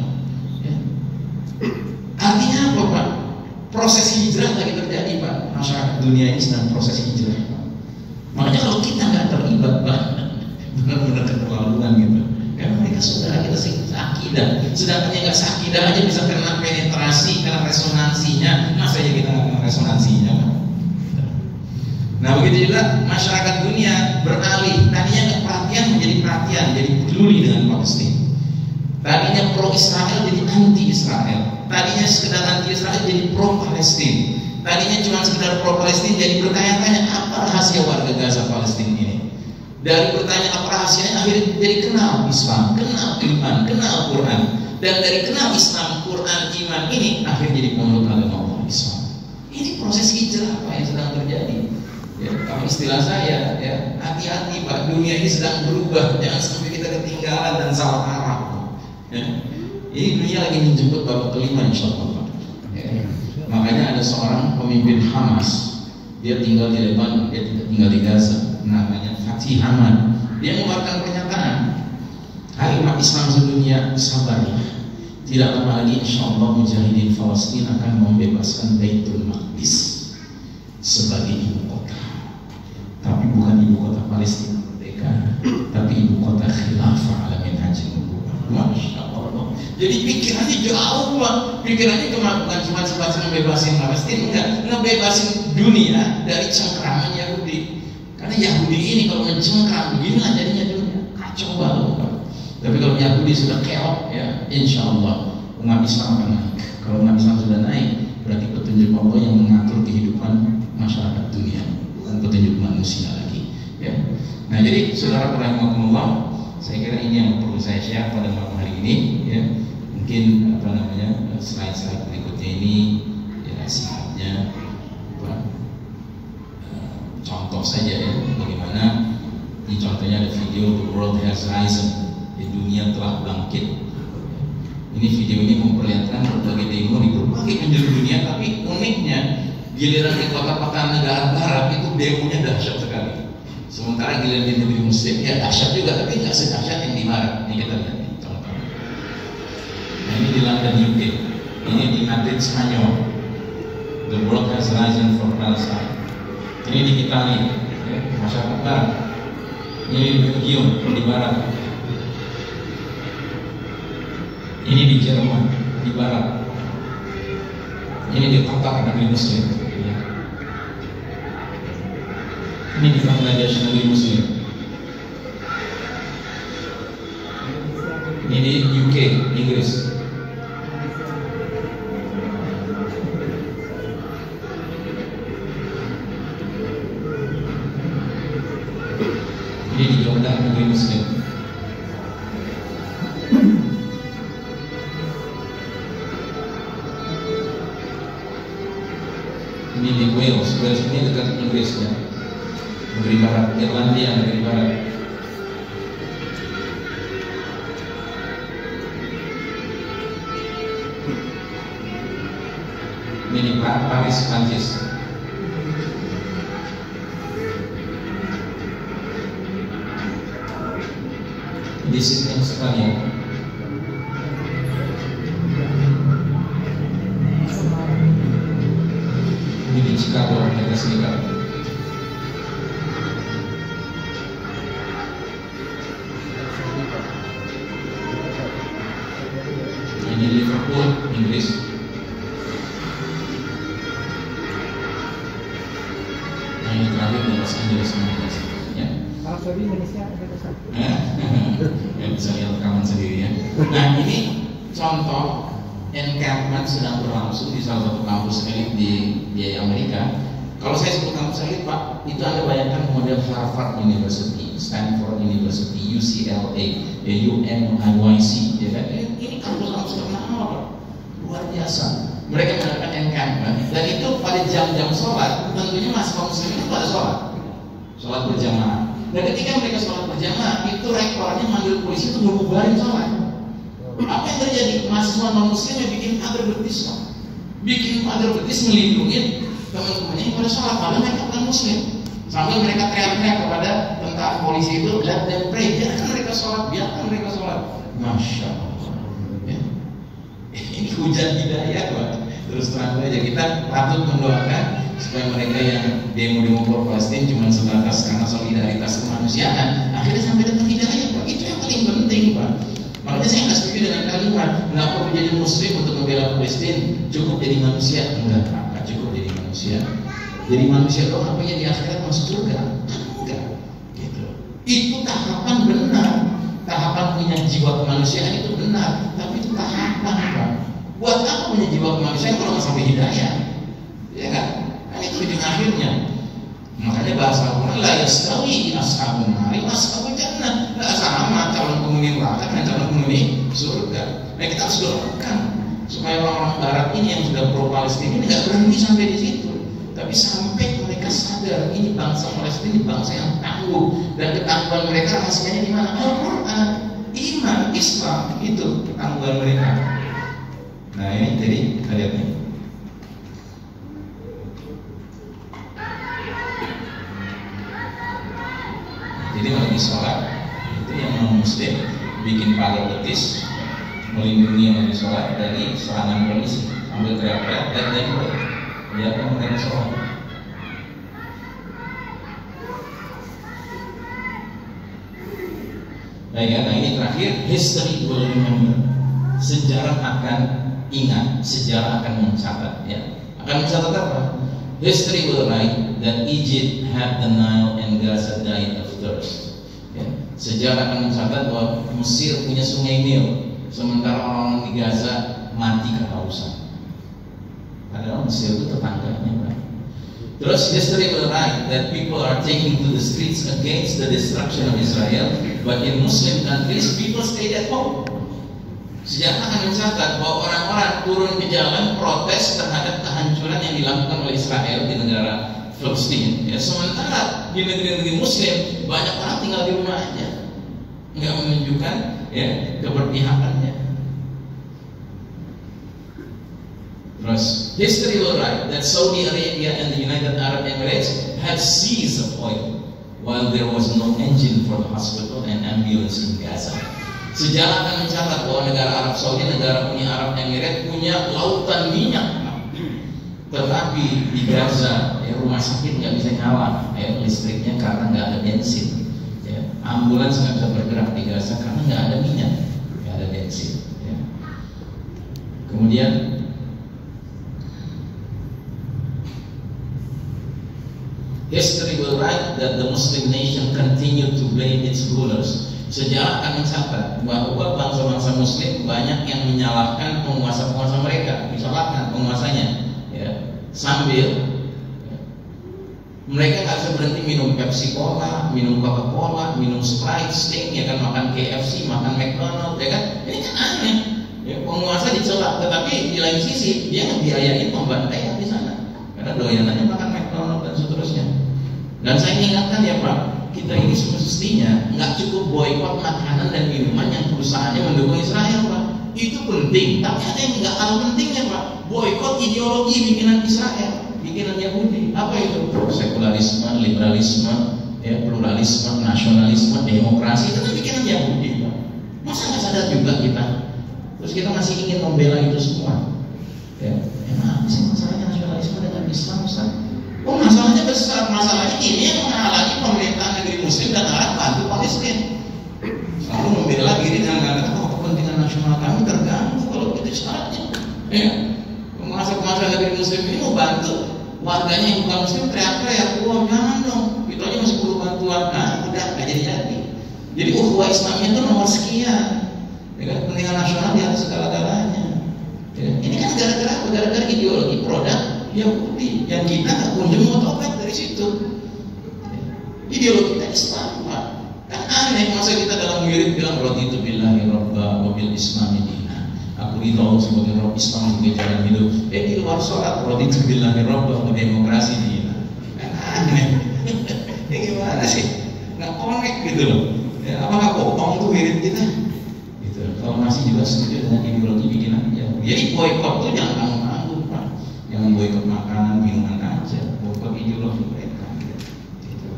Ya. Artinya apa, Pak? Proses hijrah lagi terjadi, Pak. Masyarakat dunia ini sedang proses hijrah, Pak. Makanya kalau kita nggak terlibat, Pak, benar-benar keterlaluan gitu. Karena mereka saudara kita seakidah, sedangkan yang nggak seakidah aja bisa kena penetrasi, kena resonansi Nah begitu juga masyarakat dunia beralih, tadinya nggak perhatian menjadi perhatian, jadi peduli dengan Palestina. Tadinya pro Israel jadi anti Israel, tadinya sekedar anti Israel jadi pro Palestina, tadinya cuma sekedar pro Palestina jadi bertanya-tanya apa rahasia warga Gaza Palestina ini. Dari bertanya apa rahasianya akhirnya jadi kenal Islam, kenal iman, kenal Quran, dan dari kenal Islam, Quran, iman ini akhirnya jadi pemeluk agama Allah Islam. Ini proses hijrah apa yang sedang terjadi. Ya, kalau istilah saya, ya hati-hati Pak, dunia ini sedang berubah, jangan sampai kita ketinggalan dan salah arah. Ya. Ini dunia lagi menjemput babak kelima insya Allah Pak. Ya. Makanya ada seorang pemimpin Hamas, dia tinggal di Lebanon, dia tinggal di Gaza, namanya Fatih Hamad. Dia mengeluarkan pernyataan, hai umat Islam sedunia, sabarlah, tidak lama lagi insya Allah mujahidin Palestina akan membebaskan Baitul Maqdis sebagai ibu kota. Tapi bukan ibu kota Palestina merdeka, tapi ibu kota khilafah ala minhajin nubuwah. Masya Allah. Jadi pikirannya jauh Pak. Pikirannya bukan cuma sebatas ngebebasin Palestina, enggak, ngebebasin dunia dari cengkraman Yahudi. Karena Yahudi ini kalau mencengkram beginilah jadinya dunia kacau balau Pak. Tapi kalau Yahudi sudah keok, ya insya Allah umat Islam akan naik. Kalau umat Islam sudah naik, berarti petunjuk Allah yang mengatur kehidupan masyarakat dunia, bukan petunjuk manusia lagi. Ya. Nah jadi saudara rahimakumullah, saya kira ini yang perlu saya share pada malam hari ini. Ya. Mungkin slide-slide berikutnya ini ya sifatnya contoh saja ya, bagaimana ini contohnya ada video The World Has Risen, di dunia telah bangkit. Ini video ini memperlihatkan berbagai demo di berbagai penjuru dunia, tapi uniknya giliran di kota-kota negara barat itu demonya dahsyat sekali. Sementara giliran di negeri muslim ya dahsyat juga, tapi nggak sedahsyat yang di barat. Ini kita lihat nih, contoh. Nah ini di London UK, ini di Madrid Spanyol. The World Has Risen for Palestine. Ini di Italia, ya, masyarakat barat. Ini di Belgium di barat. Ini di Jerman di barat. Ini di Qatar negeri muslim. Ya. Ini di Bangladesh negeri muslim. Ini di UK Inggris. Ini di Jordan negeri muslim. Ini di Wales ini dekat Inggris ya, negeri barat. Irlandia negeri barat. Ini di Paris, Prancis. Di Sydney, Australia. Ini di Chicago, Amerika Serikat. Ini di Liverpool, Inggris. Nah ini terakhir di Los Angeles, Amerika Serikat. Ya. Kalau dari Indonesia ada pesan. Ya bisa lihat rekaman sendiri ya. Nah ini contoh encampment sedang berlangsung di salah satu kampus elit di Amerika. Kalau saya sebut kampus elit Pak, itu Anda bayangkan model Harvard University, Stanford University, UCLA, UNIYC, ya kan? Ini kampus-kampus ternama Pak, luar biasa. Mereka mengadakan encampment dan itu pada jam-jam sholat, tentunya mahasiswa muslim itu pada sholat berjamaah. Dan ketika mereka sholat berjamaah, itu rektornya manggil polisi untuk membubarin sholat. Apa yang terjadi? Mahasiswa non-muslim yang bikin pagar betis, bikin pagar betis melindungi teman-temannya yang pada sholat, padahal mereka bukan muslim. Sambil mereka teriak-teriak kepada tentara polisi itu, let them pray, biarkan mereka sholat, biarkan mereka sholat. Masya Allah. Ya. Ini hujan hidayah Pak. Terus terang saja kita patut mendoakan supaya mereka yang demo-demo pro Palestina cuma sebatas karena solidaritas kemanusiaan, akhirnya sampai dapat hidayah Pak. Itu yang paling penting Pak. Makanya saya nggak setuju dengan kalimat nggak perlu jadi muslim untuk membela Palestina, cukup jadi manusia. Enggak cukup jadi manusia. Jadi manusia doang apa ya di akhirat masuk surga? Enggak. Gitu. Itu tahapan benar. Tahapan punya jiwa kemanusiaan itu benar, tapi itu tahapan, Pak. Buat apa punya jiwa kemanusiaan kalau nggak sampai hidayah? Ya kan? Kan itu ujung akhirnya. Makanya bahasa Al-Quran la yastawi ashabun nari ashabul jannah. Nggak sama calon penghuni neraka dan calon penghuni surga. Nah kita harus doakan supaya orang-orang Barat ini yang sudah pro Palestina ini nggak berhenti sampai di situ, tapi sampai mereka sadar ini bangsa Palestina ini bangsa yang tangguh, dan ketangguhan mereka rahasianya di mana? Al-Quran, iman, Islam, itu ketangguhan mereka. Nah ini jadi lihat nih. Jadi lagi sholat itu yang non muslim bikin pagar betis melindungi yang lagi sholat dari serangan polisi sambil teriak-teriak dan biarkan mereka sholat. Baik ya, nah ini terakhir, history will remember. Sejarah akan ingat, sejarah akan mencatat ya. Akan mencatat apa? History will write that Egypt had the Nile and Gaza died of thirst. Ya. Sejarah akan mencatat bahwa Mesir punya sungai Nil, sementara orang di Gaza mati kehausan. Padahal Mesir itu tetangganya, Pak. Terus history will write that people are taking to the streets against the destruction of Israel, but in Muslim countries people stayed at home. Sejarah akan mencatat bahwa orang-orang turun ke jalan protes terhadap kehancuran yang dilakukan oleh Israel di negara Palestina. Ya, sementara di negeri-negeri Muslim banyak orang tinggal di rumah aja, nggak menunjukkan ya keberpihakannya. Terus history will write that Saudi Arabia and the United Arab Emirates had seas of oil, while there was no engine for the hospital and ambulance in Gaza. Sejarah akan mencatat bahwa negara Arab Saudi, negara Uni Arab Emirat punya lautan minyak, tetapi di Gaza ya, rumah sakit nggak bisa nyala ya, listriknya karena nggak ada bensin ya. Ambulans nggak bisa bergerak di Gaza karena nggak ada minyak, nggak ada bensin ya. Kemudian history will write that the Muslim nation continued to blame its rulers. Sejarah akan mencatat bahwa bangsa-bangsa Muslim banyak yang menyalahkan penguasa-penguasa mereka, disalahkan penguasanya, ya, sambil ya, mereka nggak bisa berhenti minum Pepsi Cola, minum Coca-Cola, minum Sprite, Sting, ya kan, makan KFC, makan McDonald, ya kan, ini kan aneh. Ya, penguasa dicela, tetapi di lain sisi dia ngebiayain pembantaian di sana, karena doyanannya makan McDonald dan seterusnya. Dan saya ingatkan ya Pak, kita ini semestinya nggak cukup boikot makanan dan minuman yang perusahaannya mendukung Israel, Pak. Itu penting, tapi ada yang nggak kalah pentingnya, Pak. Boikot ideologi bikinan Israel, bikinan Yahudi. Apa itu? Sekularisme, liberalisme, ya, pluralisme, nasionalisme, demokrasi, itu kan bikinan Yahudi, Pak. Masa nggak sadar juga kita? Terus kita masih ingin membela itu semua? Ya, emang apa sih masalahnya nasionalisme dengan Islam, Ustaz? Oh, masalahnya besar. Masalahnya ini yang menghalangi pemerintahan negeri Muslim dan Arab bantu Palestina. Selalu membela diri dengan mengatakan bahwa kepentingan nasional kami terganggu kalau itu syaratnya. Ya, penguasa-penguasa negeri Muslim ini mau bantu warganya yang bukan Muslim teriak-teriak, wah jangan dong, itu aja masih perlu bantuan. Nah, udah nggak jadi. Jadi ukhuwah Islamnya itu nomor sekian. Ya, kepentingan nasional di atas segala-galanya. Ya, ini kan gara-gara ideologi produk Yahudi yang kita nggak kunjung mau tobat dari situ. Ideologi kita Islam, Pak. Kan aneh masa kita dalam wirid bilang raditu billahi rabba wa bil islami dina. Aku ridho sebagai Rabb, Islam sebagai jalan hidup. Di luar sholat raditu billahi rabba wa demokrasi dina. Kan aneh. Ya gimana sih? Nggak connect gitu loh. Ya, apakah bohong tuh wirid kita? Gitu. Kalau masih juga setuju dengan ideologi bikinan Yahudi. Jadi boykot tuh jangan tanggung-tanggung, Pak. Jangan boykot makanan, minuman aja, boykot ideologi mereka. Gitu.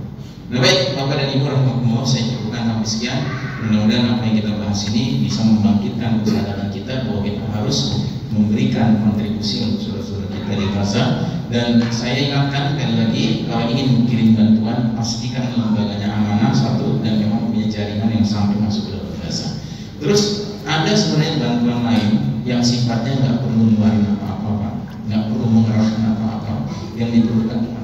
Nah baik, Bapak dan Ibu rahimahumullah, saya cukupkan sampai sekian. Mudah-mudahan apa yang kita bahas ini bisa membangkitkan kesadaran kita bahwa kita harus memberikan kontribusi untuk saudara-saudara kita di Gaza. Dan saya ingatkan sekali lagi, kalau ingin mengirim bantuan, pastikan lembaganya amanah satu dan memang punya jaringan yang sampai masuk ke dalam Gaza. Terus ada sebenarnya bantuan lain yang sifatnya nggak perlu ngeluarin apa-apa, Pak. Nggak perlu mengerahkan apa-apa, yang diperlukan cuma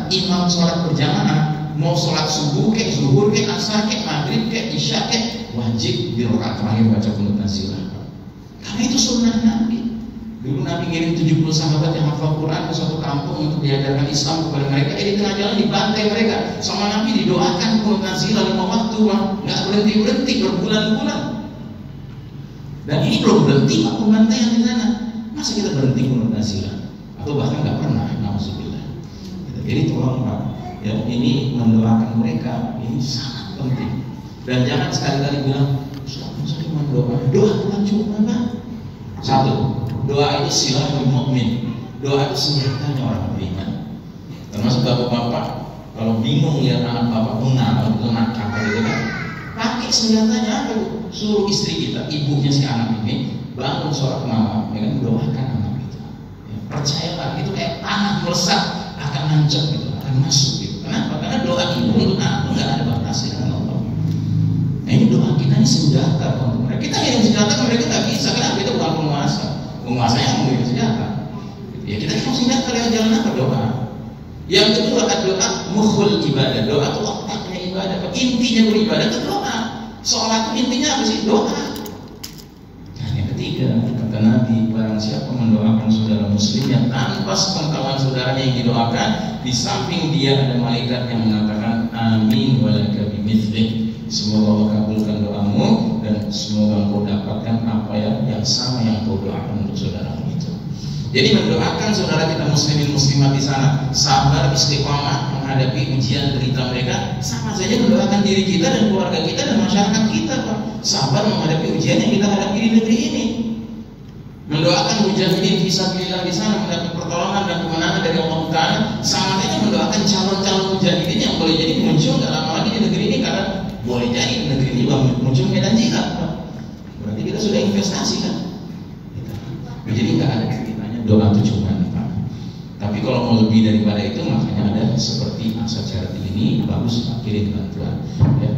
imam sholat berjamaah, mau sholat subuh kek, zuhur kek, asar kek, maghrib kek, isya kek, wajib di rakaat terakhir baca qunut nazilah. Karena itu sunnah Nabi. Dulu Nabi ngirim 70 sahabat yang hafal Quran ke suatu kampung untuk diajarkan Islam kepada mereka. Di tengah jalan dibantai mereka. Sama Nabi didoakan qunut nazilah 5 waktu, nggak berhenti berbulan-bulan. Dan ini belum berhenti Pak pembantaian di sana. Masa kita berhenti qunut nazilah? Atau bahkan nggak pernah, nauzubillah. Jadi tolong Pak, ya, ini mendoakan mereka ini sangat penting. Dan jangan sekali-kali bilang, Ustaz, saya cuma doa bukan cuma Pak. Satu, doa itu silahul mukmin. Doa itu senjatanya orang beriman. Termasuk bapak-bapak, kalau bingung lihat anak bapak mengal atau nakal gitu kan, pakai senjatanya apa? Suruh istri kita, ibunya si anak ini bangun sholat malam, ya kan, doakan anak itu. Ya, percayalah, itu kayak tanah melesak akan nancap gitu, akan masuk gitu. Kenapa? Karena doa ibu untuk anak nggak ada batasnya dengan Allah. Nah ini doa kita ini senjata untuk mereka. Kita yang senjata mereka nggak bisa, karena kita bukan penguasa. Penguasanya yang mengirim senjata. Ya kita kirim senjata lewat jalan apa? Doa. Yang kedua doa mukhul ibadah. Doa itu otaknya ibadah. Intinya beribadah itu doa. Sholat itu intinya apa sih? Doa. Nah, yang ketiga kata Nabi, barang siapa mendoakan saudara muslim yang tanpa sepengetahuan saudaranya yang didoakan, di samping dia ada malaikat yang mengatakan amin walaka bimithlik. Semoga Allah kabulkan doamu dan semoga engkau dapatkan apa yang sama yang kau doakan untuk saudaramu itu. Jadi mendoakan saudara kita muslimin muslimat di sana sabar istiqamah menghadapi ujian derita mereka, sama saja mendoakan diri kita dan keluarga kita dan masyarakat kita, Pak. Sabar menghadapi ujian yang kita hadapi di negeri ini. Mendoakan mujahidin fisabilillah di sana mendapat pertolongan dan kemenangan dari Allah Taala, sama saja mendoakan calon-calon mujahidin yang boleh jadi muncul gak lama lagi di negeri ini, karena boleh jadi di negeri ini muncul medan jihad, Pak. Berarti kita sudah investasi kan? Jadi nggak ada ceritanya doa itu cuma Pak. Tapi kalau mau lebih daripada itu, makanya ada seperti Asa Charity ini, bagus Pak, kirim bantuan, ya.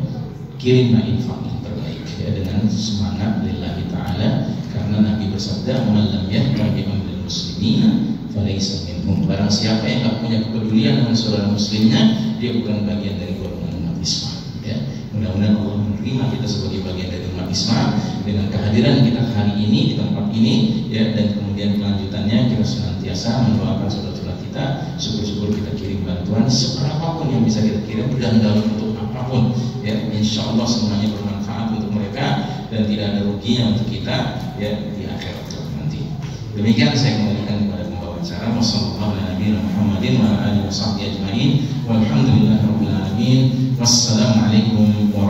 Kirimlah infak yang terbaik, ya, dengan semangat lillahi ta'ala, karena Nabi bersabda, "Man lam yahtam bi amril muslimina falaysa minhum." Barang siapa yang nggak punya kepedulian dengan saudara muslimnya, dia bukan bagian dari golongan umat Islam, ya. Mudah-mudahan Allah menerima kita sebagai bagian dari umat Islam dengan kehadiran kita hari ini di tempat ini, ya, dan kemudian kelanjutannya kita senantiasa mendoakan saudara-saudara kita. Syukur-syukur kita kirim bantuan seberapapun yang bisa kita kirim dan dalam bentuk apapun, ya, insya Allah semuanya bermanfaat untuk mereka dan tidak ada ruginya untuk kita, ya, di akhirat nanti. Demikian saya kembalikan kepada pembawa acara. Wassalamualaikum warahmatullahi wabarakatuh.